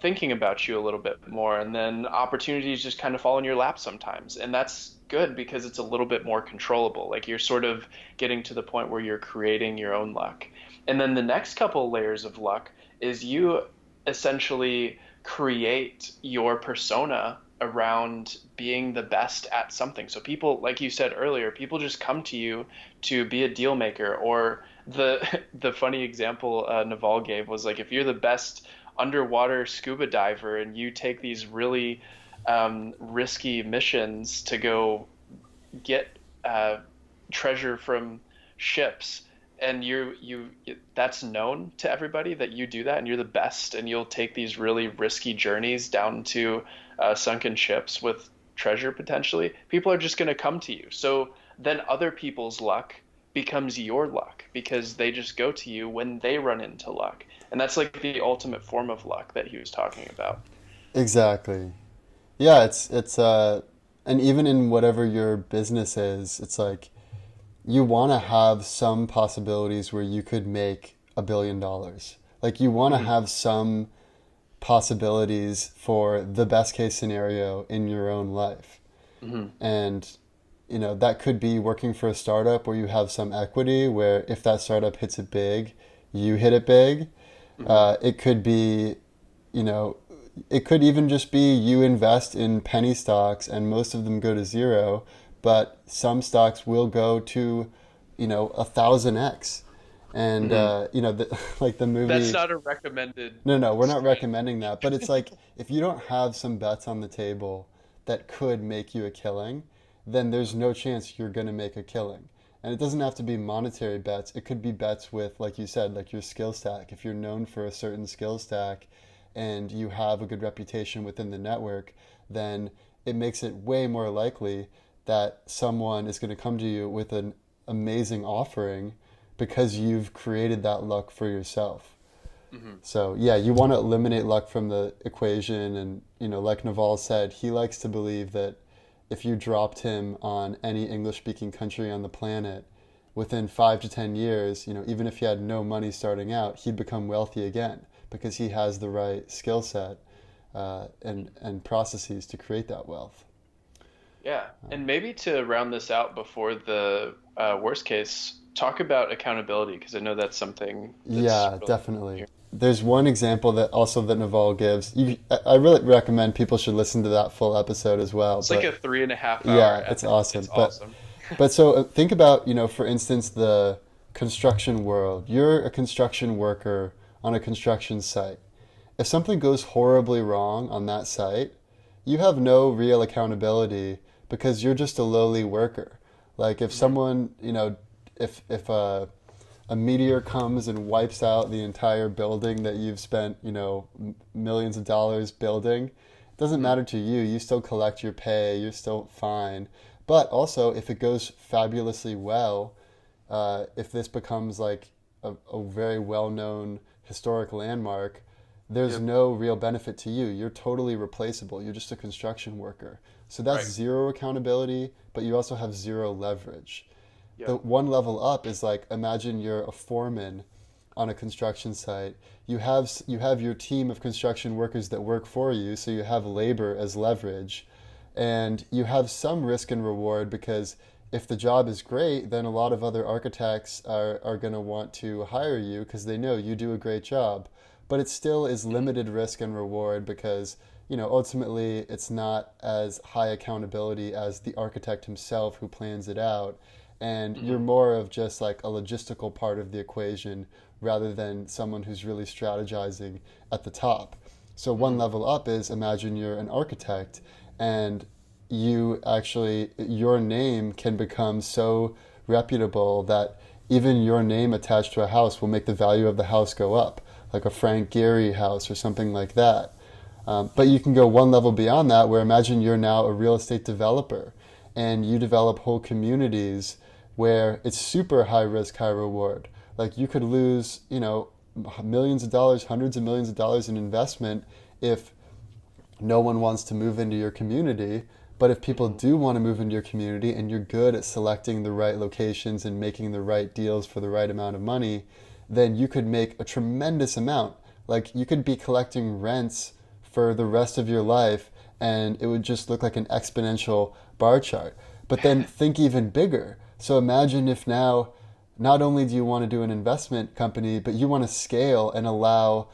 thinking about you a little bit more, and then opportunities just kind of fall in your lap sometimes, and that's good because it's a little bit more controllable. Like you're sort of getting to the point where you're creating your own luck. And then the next couple layers of luck is you essentially create your persona around being the best at something. So people, like you said earlier, people just come to you to be a deal maker. Or the funny example Naval gave was like if you're the best underwater scuba diver and you take these really risky missions to go get treasure from ships, and you that's known to everybody that you do that, and you're the best, and you'll take these really risky journeys down to sunken ships with treasure potentially, people are just going to come to you. So then other people's luck becomes your luck because they just go to you when they run into luck. And that's like the ultimate form of luck that he was talking about. Exactly. Yeah, and even in whatever your business is, it's like you want to have some possibilities where you could make $1 billion. Like you want to Hmm. have some possibilities for the best case scenario in your own life. Hmm. And that could be working for a startup where you have some equity where if that startup hits it big, you hit it big. Hmm. It could be, you know, it could even just be you invest in penny stocks and most of them go to zero, but some stocks will go to, 1,000x. And, Hmm. like the That's movie, not a recommended no, we're not recommending strategy. that. But it's like if you don't have some bets on the table that could make you a killing, then there's no chance you're going to make a killing. And it doesn't have to be monetary bets. It could be bets with, like you said, like your skill stack. If you're known for a certain skill stack and you have a good reputation within the network, then it makes it way more likely that someone is going to come to you with an amazing offering because you've created that luck for yourself. Hmm. So yeah, you want to eliminate luck from the equation, and like Naval said, he likes to believe that if you dropped him on any English-speaking country on the planet, within 5 to 10 years, even if he had no money starting out, he'd become wealthy again because he has the right skill set and processes to create that wealth. Yeah, and maybe to round this out before the worst case, talk about accountability because I know that's something that's Yeah, really definitely. here. There's one example that Naval gives. I really recommend people should listen to that full episode as well. It's like But a 3.5 hour yeah, it's epic. It's awesome. awesome. But so think about, for instance, the construction world. You're a construction worker on a construction site. If something goes horribly wrong on that site, you have no real accountability because you're just a lowly worker. Like if Hmm. someone, if a meteor comes and wipes out the entire building that you've spent, millions of dollars building, it doesn't Hmm. matter to you. You still collect your pay, you're still fine. But also, if it goes fabulously well, if this becomes like a very well known historic landmark, there's Yep. no real benefit to you. You're totally replaceable. You're just a construction worker. So that's Right. zero accountability, but you also have zero leverage. The Yep. one level up is like imagine you're a foreman on a construction site. You have your team of construction workers that work for you, so you have labor as leverage, and you have some risk and reward because if the job is great, then a lot of other architects are going to want to hire you because they know you do a great job. But it still is Hmm. limited risk and reward because ultimately it's not as high accountability as the architect himself who plans it out, and you're Hmm. more of just like a logistical part of the equation rather than someone who's really strategizing at the top. So one Hmm. level up is imagine you're an architect and your name can become so reputable that even your name attached to a house will make the value of the house go up, like a Frank Gehry house or something like that. But you can go one level beyond that, where imagine you're now a real estate developer and you develop whole communities where it's super high risk, high reward. Like you could lose, millions of dollars, hundreds of millions of dollars in investment if no one wants to move into your community. But if people Hmm. do want to move into your community and you're good at selecting the right locations and making the right deals for the right amount of money, then you could make a tremendous amount. Like you could be collecting rents for the rest of your life and it would just look like an exponential bar chart. But then think even bigger. So imagine if now not only do you want to do an investment company, but you want to scale and allow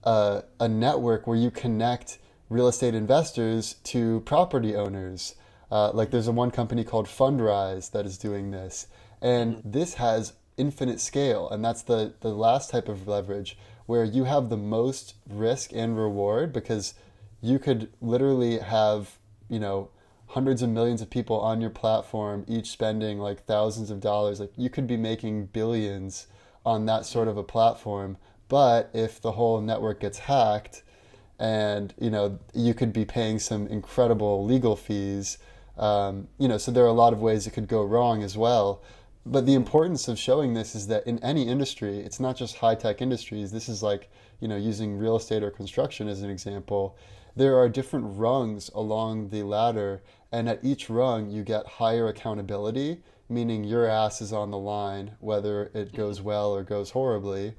a network where you connect real estate investors to property owners. Like there's a one company called Fundrise that is doing this. And Hmm. this has infinite scale. And that's the last type of leverage where you have the most risk and reward because you could literally have, you know, hundreds of millions of people on your platform, each spending like thousands of dollars. Like you could be making billions on that sort of a platform. But if the whole network gets hacked, and you know you could be paying some incredible legal fees, so there are a lot of ways it could go wrong as well. But the importance of showing this is that in any industry, it's not just high tech industries. This is like, using real estate or construction as an example. There are different rungs along the ladder, and at each rung, you get higher accountability, meaning your ass is on the line, whether it goes well or goes horribly.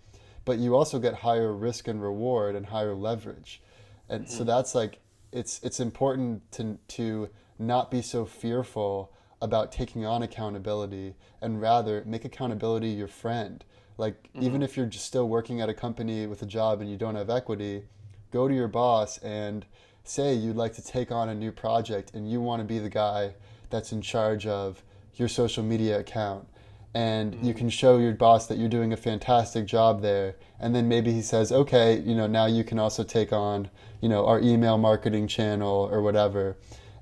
But you also get higher risk and reward and higher leverage. And so Hmm. that's like, it's important to not be so fearful about taking on accountability and rather make accountability your friend. Like even Hmm. if you're just still working at a company with a job and you don't have equity, go to your boss and say you'd like to take on a new project and you want to be the guy that's in charge of your social media account. And you Hmm. can show your boss that you're doing a fantastic job there. And then maybe he says, okay, now you can also take on, our email marketing channel or whatever.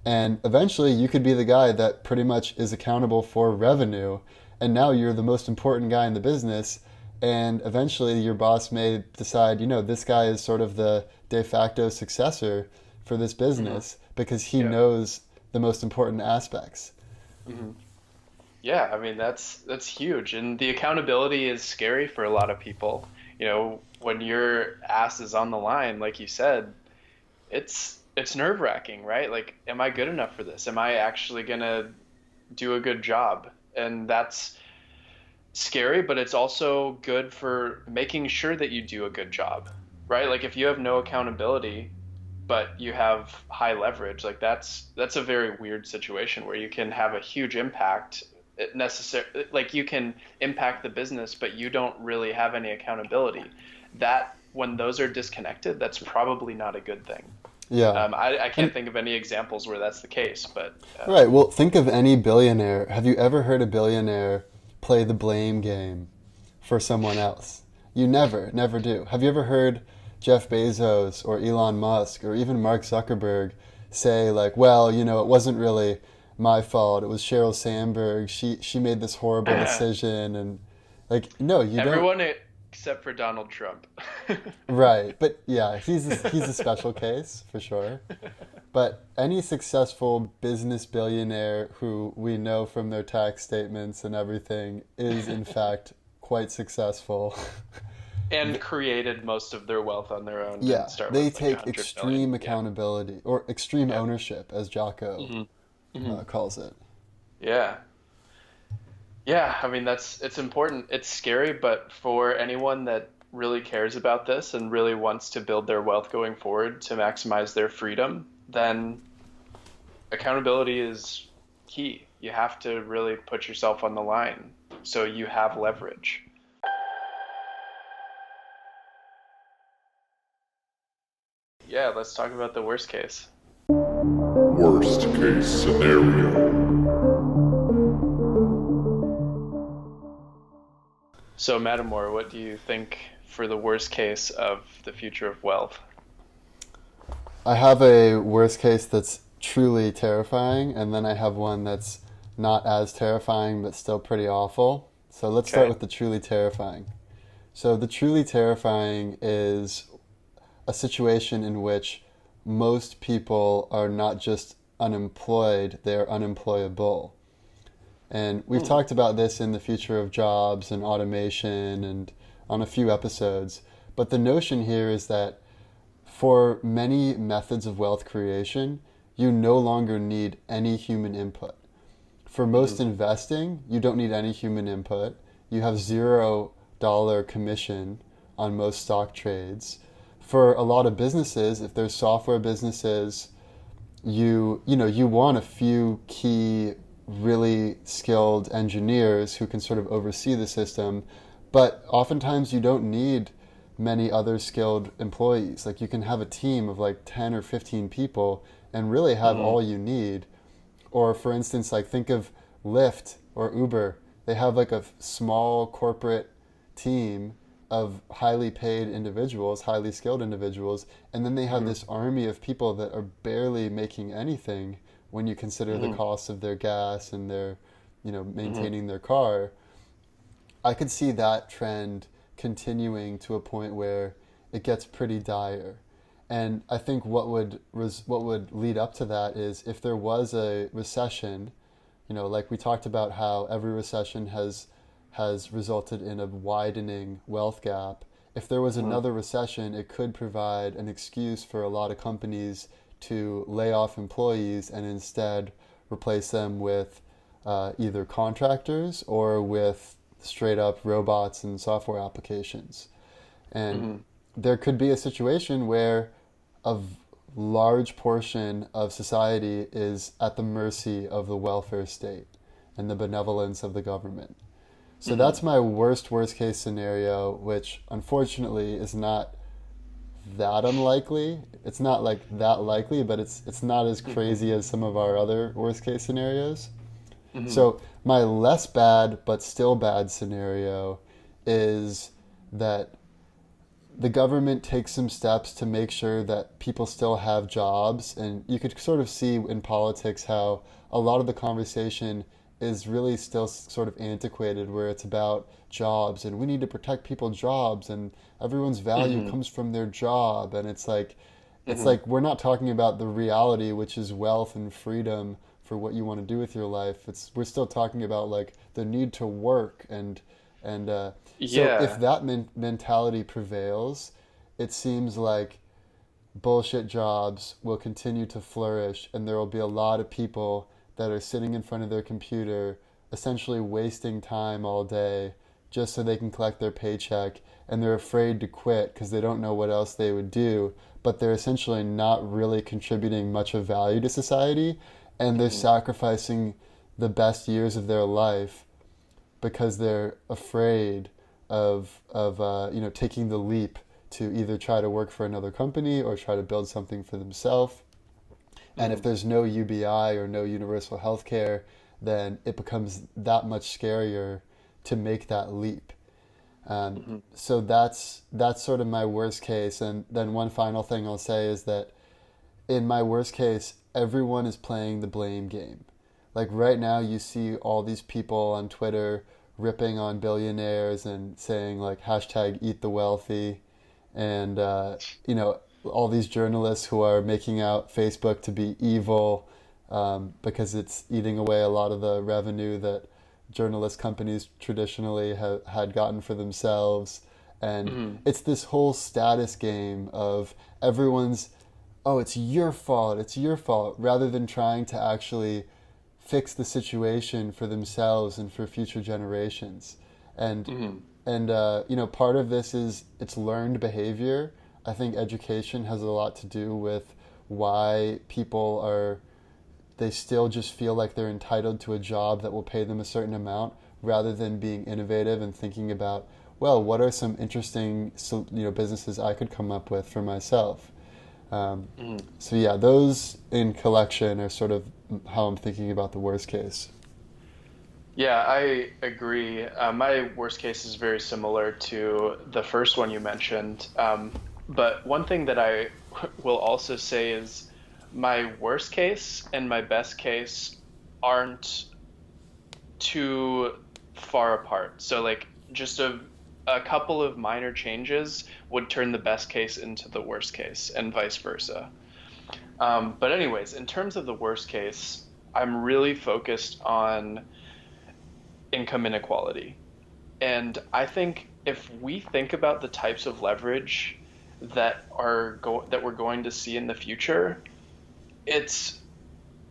And eventually you could be the guy that pretty much is accountable for revenue. And now you're the most important guy in the business. And eventually your boss may decide, this guy is sort of the de facto successor for this Hmm. business because he Yeah. knows the most important aspects. Hmm. Yeah, I mean that's huge, and the accountability is scary for a lot of people. When your ass is on the line, like you said, it's nerve-wracking, right? Like, am I good enough for this? Am I actually gonna do a good job? And that's scary, but it's also good for making sure that you do a good job, right? Like if you have no accountability, but you have high leverage, like that's a very weird situation where you can have a huge impact. Like you can impact the business, but you don't really have any accountability. That when those are disconnected, that's probably not a good thing. Yeah. I And can't think of any examples where that's the case, but right. Well, think of any billionaire. Have you ever heard a billionaire play the blame game for someone else? You never do. Have you ever heard Jeff Bezos or Elon Musk or even Mark Zuckerberg say like, well, it wasn't really my fault. It was Sheryl Sandberg. She made this horrible decision and like no, you don't. everyone except for Donald Trump. Right. But yeah, he's a special case for sure. But any successful business billionaire who we know from their tax statements and everything is, in fact, quite successful. And created most of their wealth on their own. Yeah, Didn't start with they like a take 100 million. extreme Yeah. accountability or extreme Yeah. ownership, as Jocko Hmm. Hmm. calls it. Yeah. Yeah. I mean, it's important. It's scary, but for anyone that really cares about this and really wants to build their wealth going forward to maximize their freedom, then accountability is key. You have to really put yourself on the line so you have leverage. Yeah, let's talk about the worst case. Worst case scenario. So, Mattimore, what do you think for the worst case of the future of wealth? I have a worst case that's truly terrifying, and then I have one that's not as terrifying but still pretty awful. So let's start Okay. with the truly terrifying. So the truly terrifying is a situation in which most people are not just unemployed, they're unemployable. And we've Hmm. talked about this in the future of jobs and automation and on a few episodes. But the notion here is that for many methods of wealth creation, you no longer need any human input. For most investing, you don't need any human input. You have $0 commission on most stock trades. For a lot of businesses, if they're software businesses, you want a few key, really skilled engineers who can sort of oversee the system, but oftentimes you don't need many other skilled employees. Like you can have a team of like 10 or 15 people and really have all you need. Or for instance, like think of Lyft or Uber. They have like a small corporate team of highly paid individuals, highly skilled individuals, and then they have this army of people that are barely making anything when you consider the cost of their gas and their, maintaining their car. I could see that trend continuing to a point where it gets pretty dire. And I think what would lead up to that is if there was a recession, like we talked about how every recession has resulted in a widening wealth gap. If there was another recession, it could provide an excuse for a lot of companies to lay off employees and instead replace them with either contractors or with straight up robots and software applications. And there could be a situation where a large portion of society is at the mercy of the welfare state and the benevolence of the government. So that's my worst case scenario, which unfortunately is not that unlikely. It's not like that likely, but it's not as crazy as some of our other worst case scenarios. So my less bad but still bad scenario is that the government takes some steps to make sure that people still have jobs. And you could sort of see in politics how a lot of the conversation is really still sort of antiquated, where it's about jobs and we need to protect people's jobs and everyone's value comes from their job. And it's like we're not talking about the reality, which is wealth and freedom for what you want to do with your life. We're still talking about like the need to work and so if that mentality prevails, it seems like bullshit jobs will continue to flourish and there will be a lot of people that are sitting in front of their computer essentially wasting time all day just so they can collect their paycheck, and they're afraid to quit because they don't know what else they would do, but they're essentially not really contributing much of value to society, and they're sacrificing the best years of their life because they're afraid of taking the leap to either try to work for another company or try to build something for themselves. And if there's no UBI or no universal health care, then it becomes that much scarier to make that leap. So that's sort of my worst case. And then one final thing I'll say is that in my worst case, everyone is playing the blame game. Like right now you see all these people on Twitter ripping on billionaires and saying like hashtag eat the wealthy, and all these journalists who are making out Facebook to be evil because it's eating away a lot of the revenue that journalist companies traditionally had gotten for themselves. And it's this whole status game of everyone's, oh, it's your fault, rather than trying to actually fix the situation for themselves and for future generations. And part of this is it's learned behavior. I think education has a lot to do with why people they still just feel like they're entitled to a job that will pay them a certain amount, rather than being innovative and thinking about, well, what are some interesting businesses I could come up with for myself. So yeah, those in collection are sort of how I'm thinking about the worst case. Yeah, I agree. My worst case is very similar to the first one you mentioned. But one thing that I will also say is my worst case and my best case aren't too far apart. So like just a couple of minor changes would turn the best case into the worst case and vice versa. But anyways, in terms of the worst case, I'm really focused on income inequality. And I think if we think about the types of leverage that we're going to see in the future, it's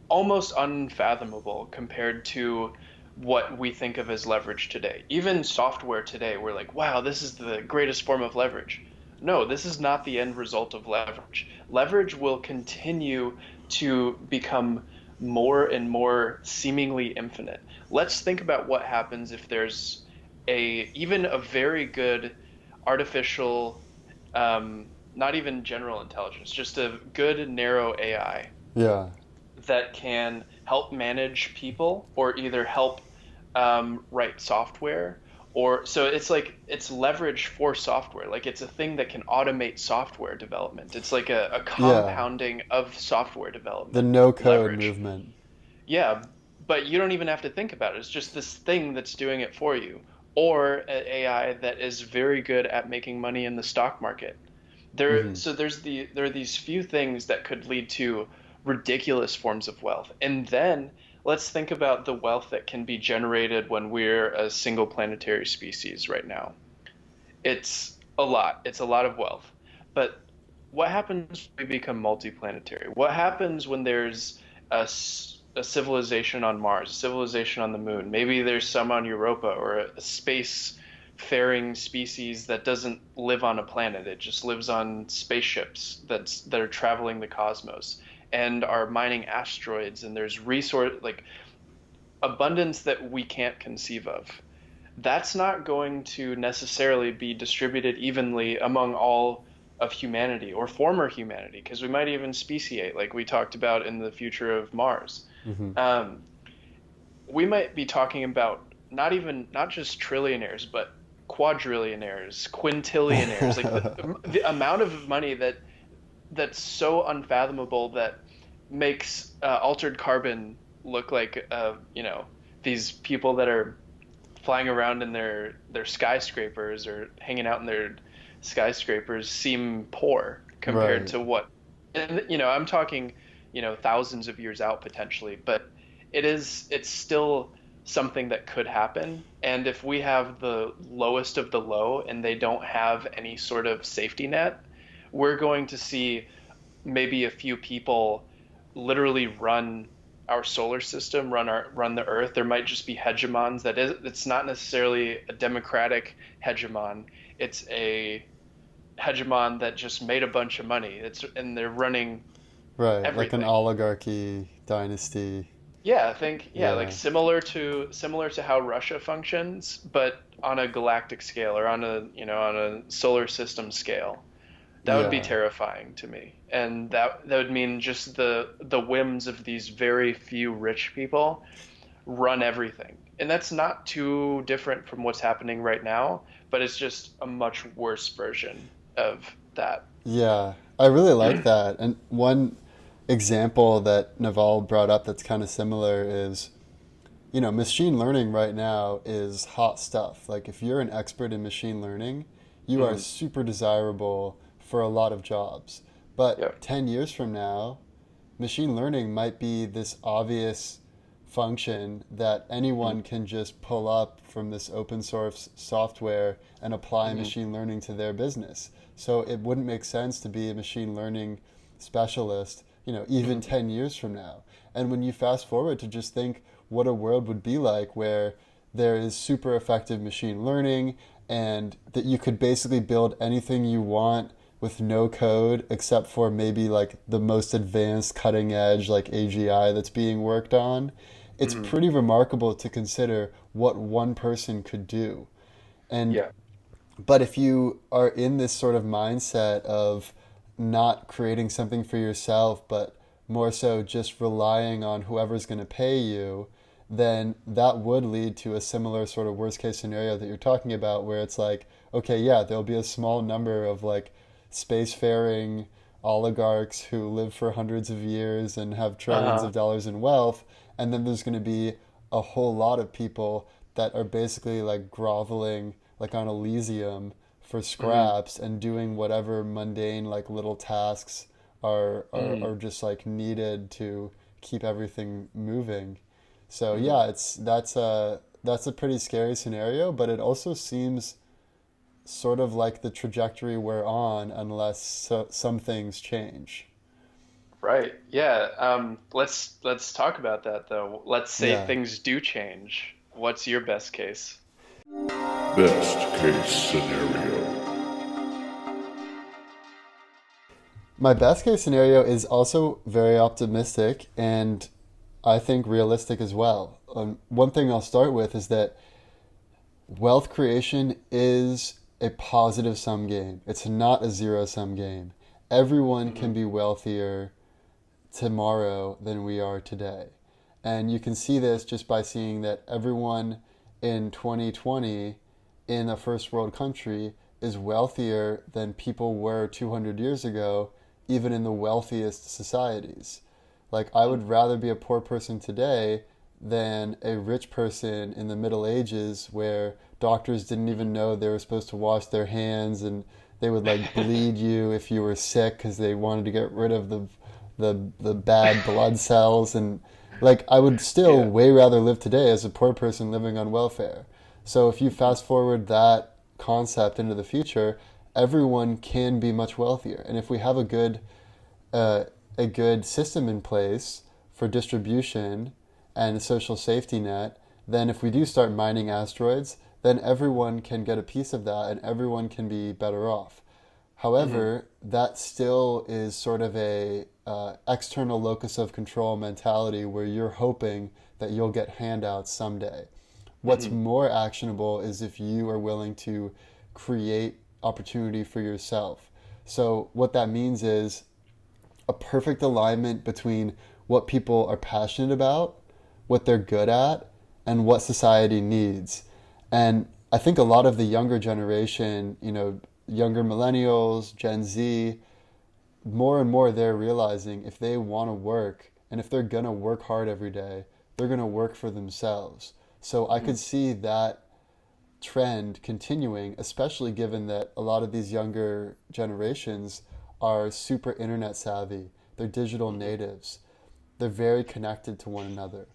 almost unfathomable compared to what we think of as leverage today. Even software today, we're like, wow, this is the greatest form of leverage. No, this is not the end result of leverage. Leverage will continue to become more and more seemingly infinite. Let's think about what happens if there's even a very good artificial, not even general intelligence, just a good narrow AI Yeah. that can help manage people or either help write software, or so it's like it's leverage for software. Like it's a thing that can automate software development. It's like a Yeah. compounding of software The development no code leverage. movement. Yeah, but you don't even have to think about it. It's just this thing that's doing it for you. Or an AI that is very good at making money in the stock market. Hmm. There are these few things that could lead to ridiculous forms of wealth. And then let's think about the wealth that can be generated when we're a single planetary species right now. It's a lot. It's a lot of wealth. But what happens when we become multiplanetary? What happens when there's a civilization on Mars, a civilization on the moon? Maybe there's some on Europa, or a space faring species that doesn't live on a planet. It just lives on spaceships that are traveling the cosmos and are mining asteroids, and there's resource like abundance that we can't conceive of. That's not going to necessarily be distributed evenly among all of humanity or former humanity, because we might even speciate, like we talked about in the future of Mars. Hmm. Um, we might be talking about not just trillionaires, but quadrillionaires, quintillionaires, like the amount of money that's so unfathomable that makes altered carbon look like these people that are flying around in their skyscrapers or hanging out in their skyscrapers seem poor compared Right. to what, and I'm talking thousands of years out potentially, but it's still something that could happen. And if we have the lowest of the low and they don't have any sort of safety net, we're going to see maybe a few people literally run our solar system, run the Earth. There might just be hegemons. It's not necessarily a democratic hegemon. It's a hegemon that just made a bunch of money. And they're running Right. Like an everything. oligarchy dynasty. Yeah, I think yeah, like Yeah. similar to how Russia functions, but on a galactic scale, or on a solar system scale. That would be Yeah. terrifying to me. And that would mean just the whims of these very few rich people run everything. And that's not too different from what's happening right now, but it's just a much worse version of that. Yeah. I really like that. And one example that Naval brought up that's kind of similar is, machine learning right now is hot stuff. Like, if you're an expert in machine learning, you are Mm, super desirable for a lot of jobs. But yeah. 10 years from now, machine learning might be this obvious function that Mm, anyone can just pull up from this open source software and apply mm, machine learning to their business. So it wouldn't make sense to be a machine learning specialist, even mm, 10 years from now. And when you fast forward to just think what a world would be like where there is super effective machine learning and that you could basically build anything you want with no code except for maybe like the most advanced cutting edge like AGI that's being worked on. It's mm, pretty remarkable to consider what one person could do. And yeah. but if you are in this sort of mindset of not creating something for yourself, but more so just relying on whoever's going to pay you, then that would lead to a similar sort of worst case scenario that you're talking about, where it's like, okay, yeah, there'll be a small number of like spacefaring oligarchs who live for hundreds of years and have trillions Uh-huh. of dollars in wealth, and then there's going to be a whole lot of people that are basically like groveling like on Elysium for Mm, scraps and doing whatever mundane like little tasks mm, are just like needed to keep everything moving. So mm, yeah, it's that's a pretty scary scenario, but it also seems sort of like the trajectory we're on unless some things change. Right. Yeah. Let's talk about that though. Let's say Yeah. things do change. What's your best case? Best case scenario. My best case scenario is also very optimistic and I think realistic as well. One thing I'll start with is that wealth creation is a positive sum game. It's not a zero sum game. Everyone Hmm. can be wealthier tomorrow than we are today. And you can see this just by seeing that everyone in 2020 in a first world country is wealthier than people were 200 years ago, even in the wealthiest societies. Like, I would rather be a poor person today than a rich person in the Middle Ages where doctors didn't even know they were supposed to wash their hands and they would like bleed you if you were sick because they wanted to get rid of the bad blood cells. And like, I would still Yeah. way rather live today as a poor person living on welfare. So if you fast forward that concept into the future, everyone can be much wealthier. And if we have uh, a good system in place for distribution and a social safety net, then if we do start mining asteroids, then everyone can get a piece of that and everyone can be better off. Hmm. However, that still is sort of a external locus of control mentality where you're hoping that you'll get handouts someday. What's Hmm. more actionable is if you are willing to create opportunity for yourself. So what that means is a perfect alignment between what people are passionate about, what they're good at, and what society needs. And I think a lot of the younger generation, younger millennials, Gen Z, more and more they're realizing if they want to work and if they're going to work hard every day, they're going to work for themselves. So I could see that trend continuing, especially given that a lot of these younger generations are super internet savvy. They're digital Hmm. natives. They're very connected to one another.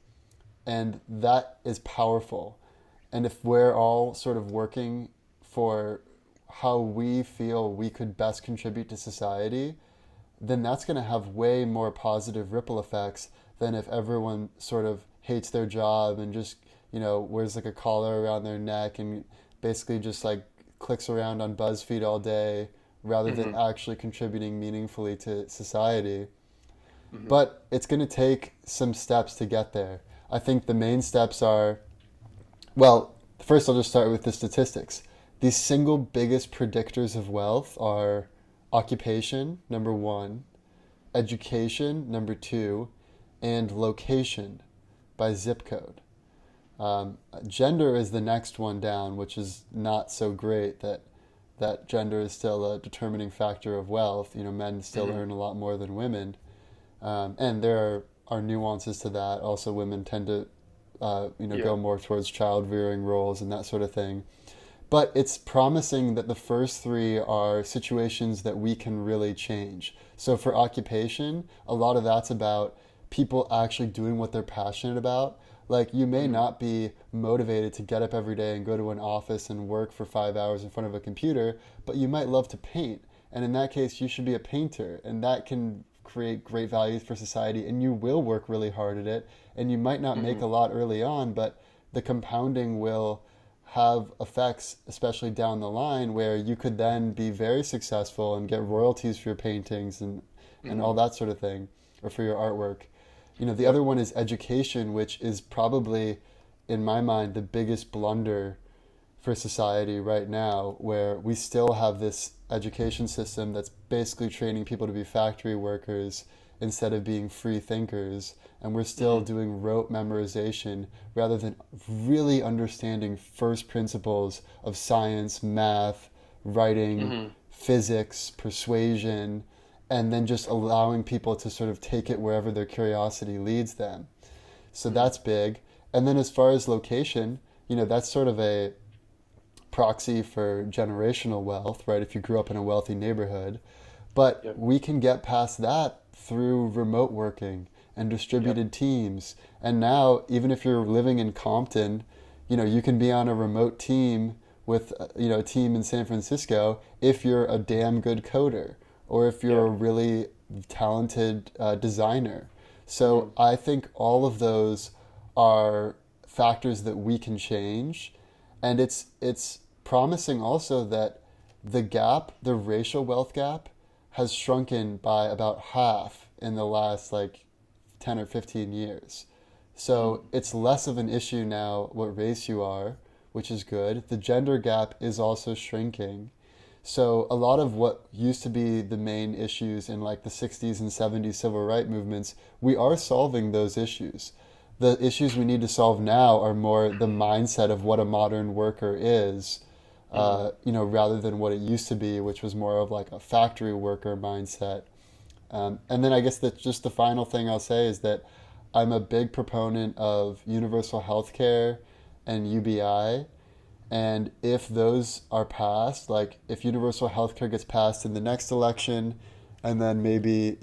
And that is powerful. And if we're all sort of working for how we feel we could best contribute to society, then that's going to have way more positive ripple effects than if everyone sort of hates their job and just, wears like a collar around their neck and basically just like clicks around on BuzzFeed all day rather than Hmm. actually contributing meaningfully to society. Hmm. But it's going to take some steps to get there. I think the main steps are, well, first I'll just start with the statistics. The single biggest predictors of wealth are occupation, number one, education, number two, and location by zip code. Gender is the next one down, which is not so great that gender is still a determining factor of wealth. Men still Hmm. earn a lot more than women, and there are nuances to that. Also, women tend to Yeah. go more towards child rearing roles and that sort of thing. But it's promising that the first three are situations that we can really change. So for occupation, a lot of that's about people actually doing what they're passionate about. Like, you may Hmm. not be motivated to get up every day and go to an office and work for 5 hours in front of a computer, but you might love to paint. And in that case, you should be a painter. And that can create great values for society. And you will work really hard at it. And you might not make Hmm. a lot early on, but the compounding will have effects, especially down the line, where you could then be very successful and get royalties for your paintings and all Hmm. that sort of thing, or for your artwork. The Yep. other one is education, which is probably, in my mind, the biggest blunder for society right now, where we still have this education system that's basically training people to be factory workers instead of being free thinkers. And we're still Hmm. doing rote memorization rather than really understanding first principles of science, math, writing, Hmm. physics, persuasion, and then just allowing people to sort of take it wherever their curiosity leads them. So Hmm. that's big. And then as far as location, that's sort of a proxy for generational wealth, right? If you grew up in a wealthy neighborhood. But Yep. we can get past that through remote working and Yep. distributed teams. And now, even if you're living in Compton, you can be on a remote team with a team in San Francisco if you're a damn good coder or if you're Yeah. a really talented designer. So Mm. I think all of those are factors that we can change, and it's promising also that the racial wealth gap, has shrunken by about half in the last like 10 or 15 years. So Mm. it's less of an issue now what race you are, which is good. The gender gap is also shrinking. So a lot of what used to be the main issues in like the 60s and 70s civil rights movements, we are solving those issues. The issues we need to solve now are more the mindset of what a modern worker is, Mm. rather than what it used to be, which was more of like a factory worker mindset. And then I guess that just the final thing I'll say is that I'm a big proponent of universal health care and UBI. And if those are passed, like if universal health care gets passed in the next election, and then maybe,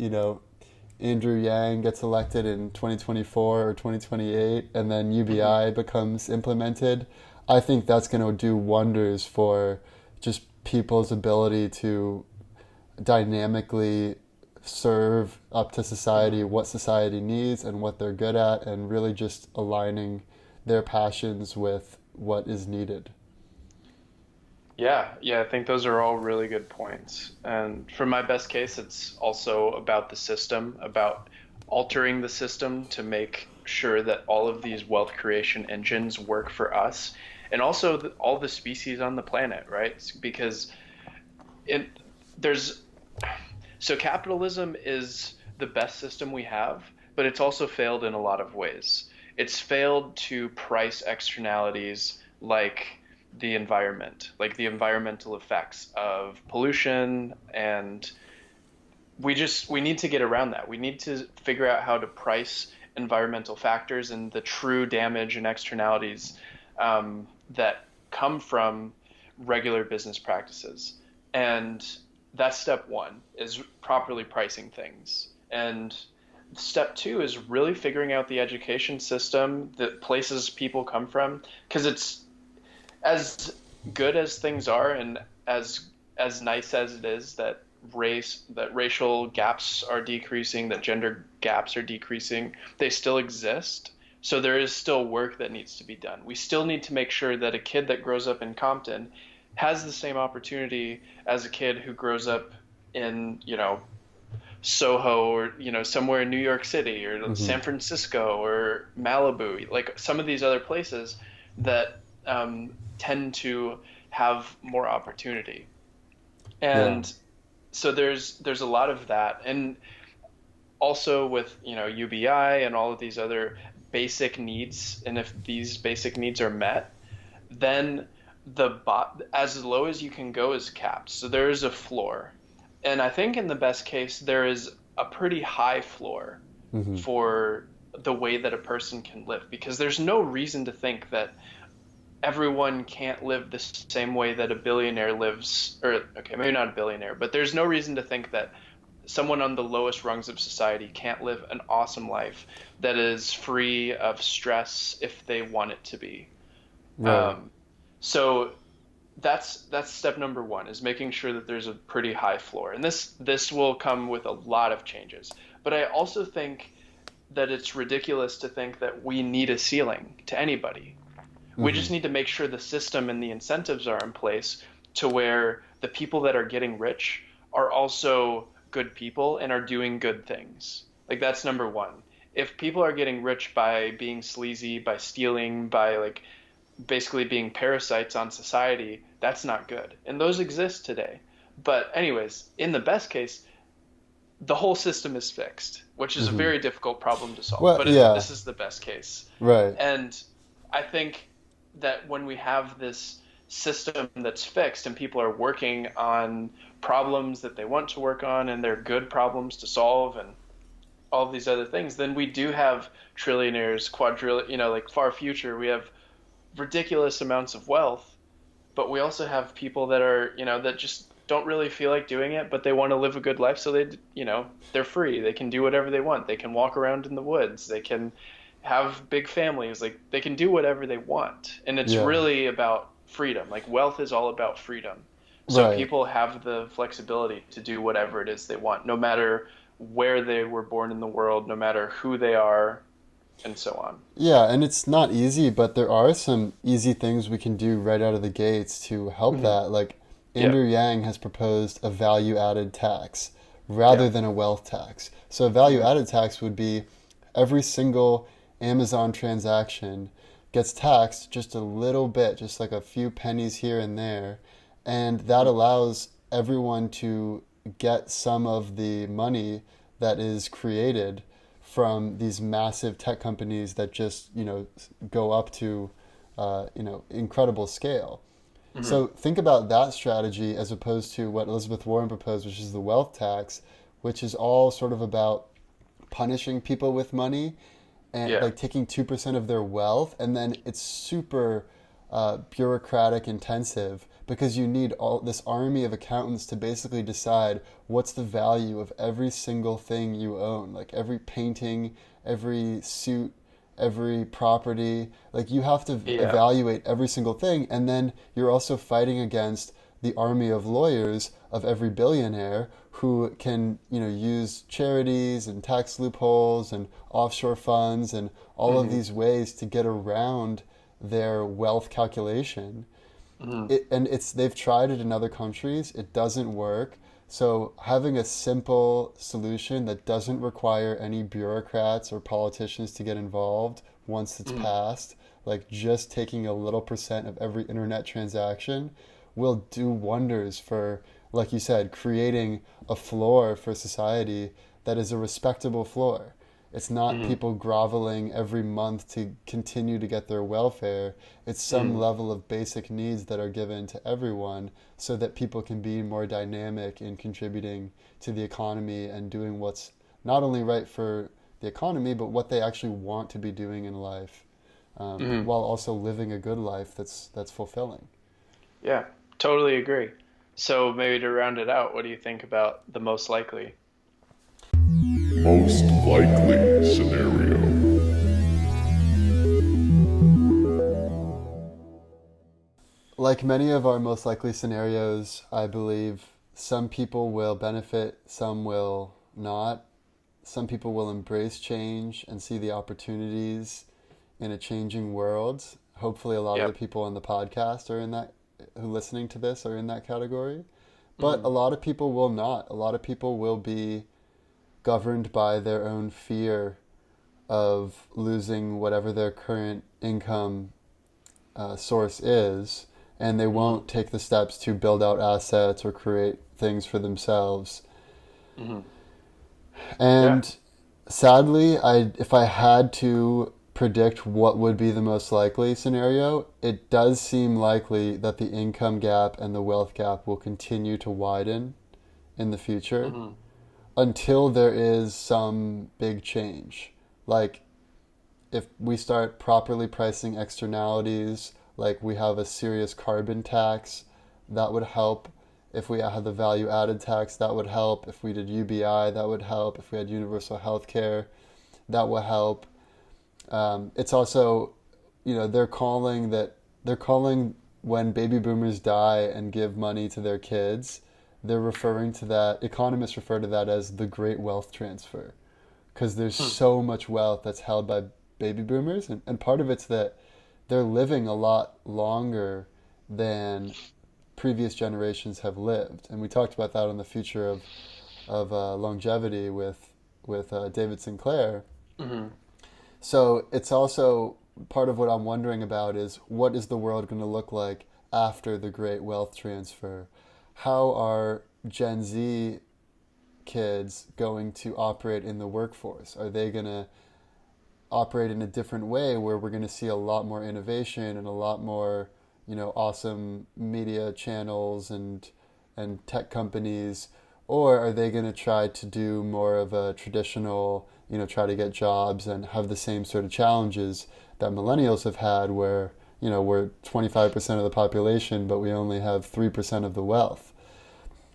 Andrew Yang gets elected in 2024 or 2028, and then Hmm. UBI becomes implemented, I think that's going to do wonders for just people's ability to dynamically serve up to society Hmm. what society needs and what they're good at, and really just aligning their passions with what is needed. Yeah, yeah, I think those are all really good points. And for my best case, it's also about the system, about altering the system to make sure that all of these wealth creation engines work for us and also all the species on the planet, right? Because it, there's so capitalism is the best system we have, but it's also failed in a lot of ways. It's failed to price externalities like the environment, like the environmental effects of pollution, and we need to get around that. We need to figure out how to price environmental factors and the true damage and externalities that come from regular business practices. And that's step one, is properly pricing things. And step two is really figuring out the education system, the places people come from, because it's as good as things are and as nice as it is that racial gaps are decreasing, that gender gaps are decreasing, they still exist. So there is still work that needs to be done. We still need to make sure that a kid that grows up in Compton has the same opportunity as a kid who grows up in, Soho, or, somewhere in New York City or Hmm. San Francisco or Malibu, like some of these other places that tend to have more opportunity. Yeah. And so there's a lot of that. And also with, UBI and all of these other basic needs, and if these basic needs are met, then as low as you can go is capped. So there is a floor. And I think in the best case there is a pretty high floor Hmm. for the way that a person can live, because there's no reason to think that everyone can't live the same way that a billionaire lives, or okay, maybe not a billionaire, but there's no reason to think that someone on the lowest rungs of society can't live an awesome life that is free of stress if they want it to be. Right. Um, so that's step number one, is making sure that there's a pretty high floor, and this will come with a lot of changes. But I also think that it's ridiculous to think that we need a ceiling to anybody. We Hmm. just need to make sure the system and the incentives are in place to where the people that are getting rich are also good people and are doing good things. Like that's number one. If people are getting rich by being sleazy, by stealing, by like basically being parasites on society, that's not good. And those exist today. But anyways, in the best case, the whole system is fixed, which is a Hmm. very difficult problem to solve. Well, But yeah. this is the best case. Right. And I think that when we have this system that's fixed and people are working on problems that they want to work on and they're good problems to solve and all of these other things, then we do have trillionaires, like far future. We have ridiculous amounts of wealth, but we also have people that are, that just don't really feel like doing it, but they want to live a good life. So they're free. They can do whatever they want. They can walk around in the woods. They can have big families. Like they can do whatever they want. And it's Yeah. really about freedom. Like wealth is all about freedom. So Right. people have the flexibility to do whatever it is they want, no matter where they were born in the world, no matter who they are, and so on. Yeah, and it's not easy, but there are some easy things we can do right out of the gates to help Hmm. that. Like Yeah, Andrew Yang has proposed a value added tax yeah. rather than a wealth tax. So a value Hmm. added tax would be every single Amazon transaction gets taxed just a little bit, just like a few pennies here and there, and that Hmm. allows everyone to get some of the money that is created from these massive tech companies that just go up to incredible scale. Hmm. So think about that strategy as opposed to what Elizabeth Warren proposed, which is the wealth tax, which is all sort of about punishing people with money and Yeah. like taking 2% of their wealth, and then it's super bureaucratic intensive because you need all this army of accountants to basically decide what's the value of every single thing you own, like every painting, every suit, every property. Like you have to Yeah. evaluate every single thing, and then you're also fighting against the army of lawyers of every billionaire who can use charities and tax loopholes and offshore funds and all of Hmm. these ways to get around their wealth calculation. Hmm. They've tried it in other countries. It doesn't work. So having a simple solution that doesn't require any bureaucrats or politicians to get involved once it's Hmm. passed, like just taking a little percent of every internet transaction, will do wonders for, like you said, creating a floor for society that is a respectable floor. It's not Hmm. people groveling every month to continue to get their welfare. It's some Hmm. level of basic needs that are given to everyone so that people can be more dynamic in contributing to the economy and doing what's not only right for the economy, but what they actually want to be doing in life, Hmm. while also living a good life that's fulfilling. Yeah, totally agree. So maybe to round it out, what do you think about the most likely? Most likely scenario. Like many of our most likely scenarios, I believe some people will benefit, some will not. Some people will embrace change and see the opportunities in a changing world. Hopefully, a lot of the Yep. people on the podcast are in that, who listening to this are in that category. But Hmm. a lot of people will not. A lot of people will be governed by their own fear of losing whatever their current income source is, and they Hmm. won't take the steps to build out assets or create things for themselves. Hmm. Yeah. And sadly, if I had to predict what would be the most likely scenario, it does seem likely that the income gap and the wealth gap will continue to widen in the future Hmm. until there is some big change. Like if we start properly pricing externalities, like we have a serious carbon tax, that would help. If we had the value added tax, that would help. If we did UBI, that would help. If we had universal health care, that would help. It's also, they're calling when baby boomers die and give money to their kids, they're referring to that, economists refer to that as the great wealth transfer because there's Hmm. so much wealth that's held by baby boomers, and part of it's that they're living a lot longer than previous generations have lived, and we talked about that on the future of longevity with David Sinclair. Hmm. So it's also part of what I'm wondering about is what is the world going to look like after the great wealth transfer? How are Gen Z kids going to operate in the workforce? Are they going to operate in a different way where we're going to see a lot more innovation and a lot more, awesome media channels and tech companies? Or are they going to try to do more of a traditional, try to get jobs and have the same sort of challenges that millennials have had where, we're 25% of the population, but we only have 3% of the wealth?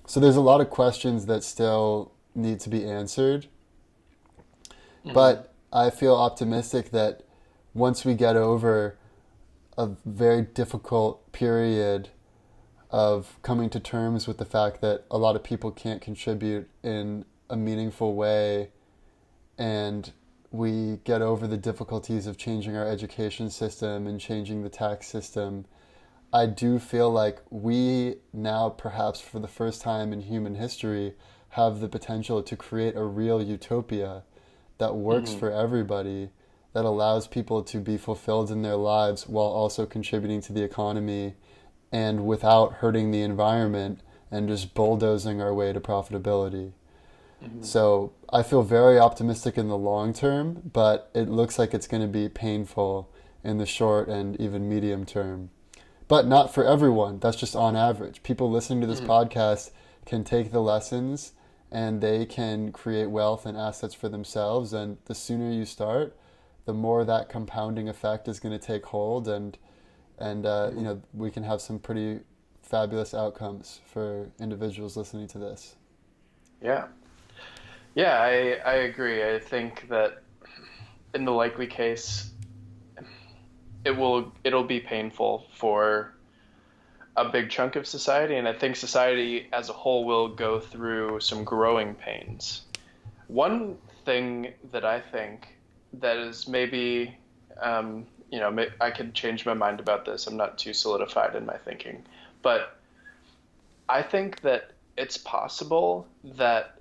So there's a lot of questions that still need to be answered. Hmm. But I feel optimistic that once we get over a very difficult period of coming to terms with the fact that a lot of people can't contribute in a meaningful way, and we get over the difficulties of changing our education system and changing the tax system, I do feel like we now, perhaps for the first time in human history, have the potential to create a real utopia that works Hmm. for everybody, that allows people to be fulfilled in their lives while also contributing to the economy and without hurting the environment and just bulldozing our way to profitability. Hmm. So I feel very optimistic in the long term, but it looks like it's going to be painful in the short and even medium term. But not for everyone. That's just on average. People listening to this Hmm. podcast can take the lessons and they can create wealth and assets for themselves. And the sooner you start, the more that compounding effect is going to take hold, Hmm. we can have some pretty fabulous outcomes for individuals listening to this. Yeah. Yeah, I agree. I think that in the likely case, it'll be painful for a big chunk of society, and I think society as a whole will go through some growing pains. One thing that I think that is maybe, I could change my mind about this. I'm not too solidified in my thinking, but I think that it's possible that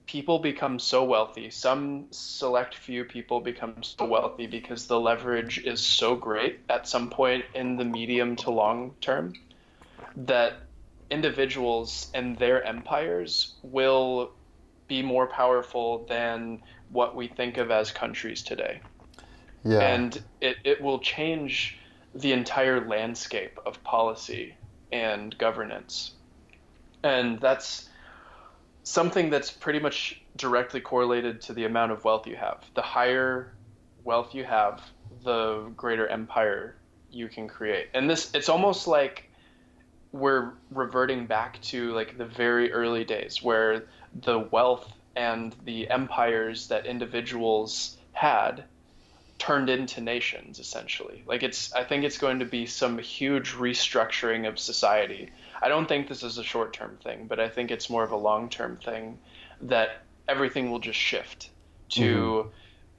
people become so wealthy, some select few people become so wealthy because the leverage is so great at some point in the medium to long term that individuals and their empires will be more powerful than what we think of as countries today. Yeah. And it will change the entire landscape of policy and governance. And that's something that's pretty much directly correlated to the amount of wealth you have. The higher wealth you have, the greater empire you can create. And it's almost like we're reverting back to like the very early days where the wealth and the empires that individuals had turned into nations essentially. Like I think it's going to be some huge restructuring of society. I don't think this is a short-term thing, but I think it's more of a long-term thing that everything will just shift Mm-hmm. to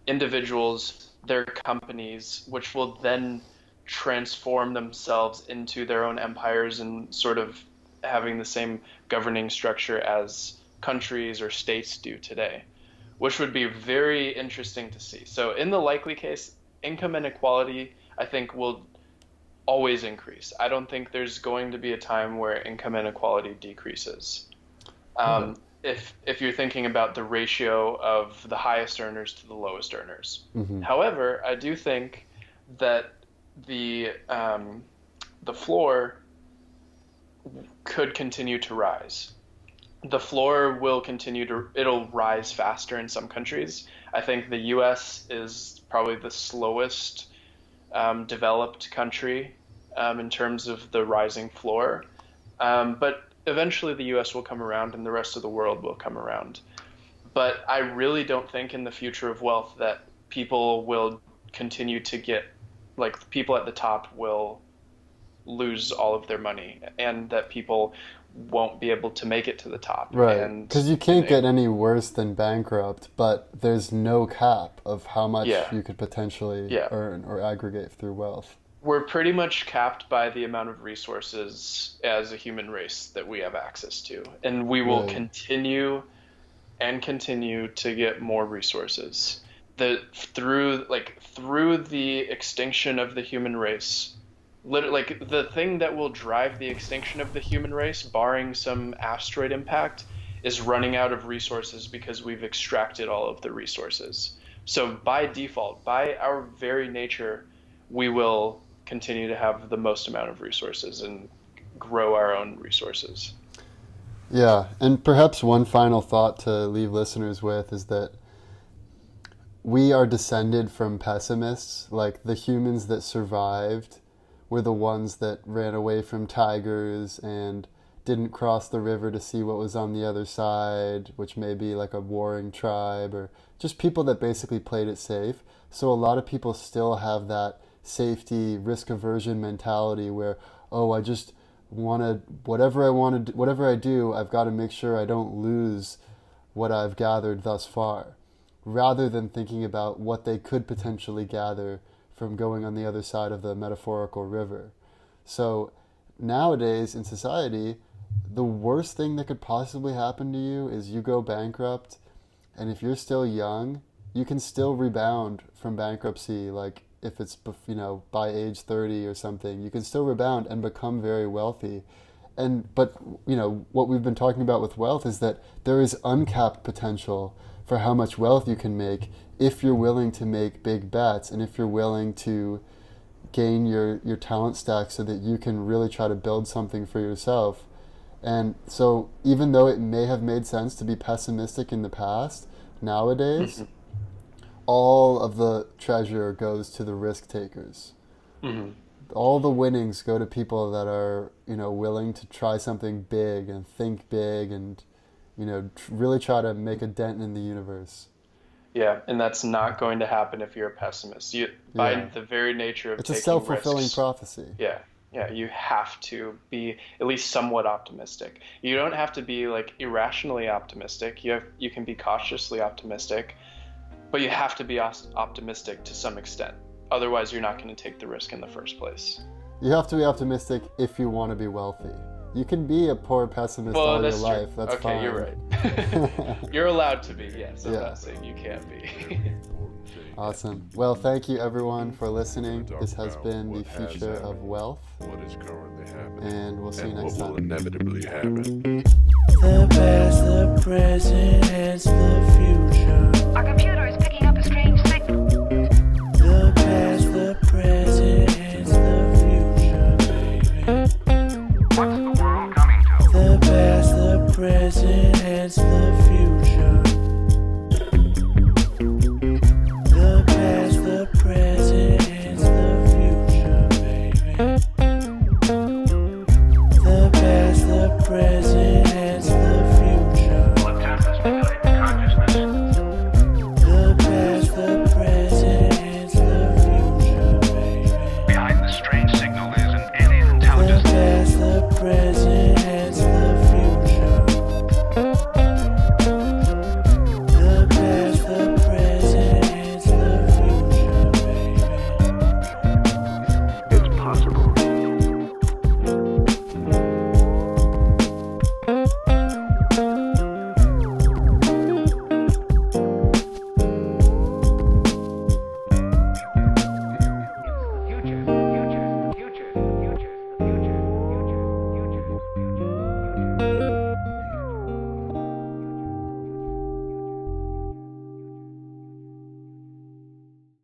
individuals, their companies, which will then transform themselves into their own empires and sort of having the same governing structure as countries or states do today, which would be very interesting to see. So, in the likely case, income inequality, I think, will always increase. I don't think there's going to be a time where income inequality decreases. Right. If you're thinking about the ratio of the highest earners to the lowest earners. Mm-hmm. However, I do think that the floor could continue to rise. The floor will continue to it'll rise faster in some countries. I think the US is probably the slowest developed country in terms of the rising floor. But eventually the US will come around and the rest of the world will come around. But I really don't think in the future of wealth that people will continue to get, like, people at the top will lose all of their money and that people won't be able to make it to the top. Right. Because you And can't get any worse than bankrupt, but there's no cap of how much yeah, you could potentially yeah. earn or aggregate through wealth. We're pretty much capped by the amount of resources as a human race that we have access to. And we will Right. continue and continue to get more resources. Through the extinction of the human race, like the thing that will drive the extinction of the human race, barring some asteroid impact, is running out of resources because we've extracted all of the resources. So by default, by our very nature, we will continue to have the most amount of resources and grow our own resources. Yeah. And perhaps one final thought to leave listeners with is that we are descended from pessimists. Like the humans that survived were the ones that ran away from tigers and didn't cross the river to see what was on the other side, which may be like a warring tribe or just people that basically played it safe. So a lot of people still have that safety, risk aversion mentality where, oh, I just want to, whatever I do, I've got to make sure I don't lose what I've gathered thus far, rather than thinking about what they could potentially gather from going on the other side of the metaphorical river. So nowadays in society, the worst thing that could possibly happen to you is you go bankrupt, and if you're still young, you can still rebound from bankruptcy. Like if it's, by age 30 or something, you can still rebound and become very wealthy. But what we've been talking about with wealth is that there is uncapped potential for how much wealth you can make if you're willing to make big bets, and if you're willing to gain your talent stack so that you can really try to build something for yourself. And so even though it may have made sense to be pessimistic in the past, nowadays, all of the treasure goes to the risk takers. Mm-hmm. All the winnings go to people that are, willing to try something big and think big and, really try to make a dent in the universe. Yeah, and that's not going to happen if you're a pessimist. By the very nature of it's taking a self-fulfilling risks, prophecy. Yeah, you have to be at least somewhat optimistic. You don't have to be like irrationally optimistic. You can be cautiously optimistic, but you have to be optimistic to some extent. Otherwise, you're not going to take the risk in the first place. You have to be optimistic if you want to be wealthy. You can be a poor pessimist all your life. That's fine. Okay, you're right. You're allowed to be, yes. I'm not saying you can't be. Awesome. Well, thank you everyone for listening. This has been the Future of Wealth. What is currently happening, and we'll see you next time. What will inevitably happen. The past, the present, and the future. Our computer is picking up a strange signal. The past, the present, and the future, baby. What's the world coming to? The past, the present,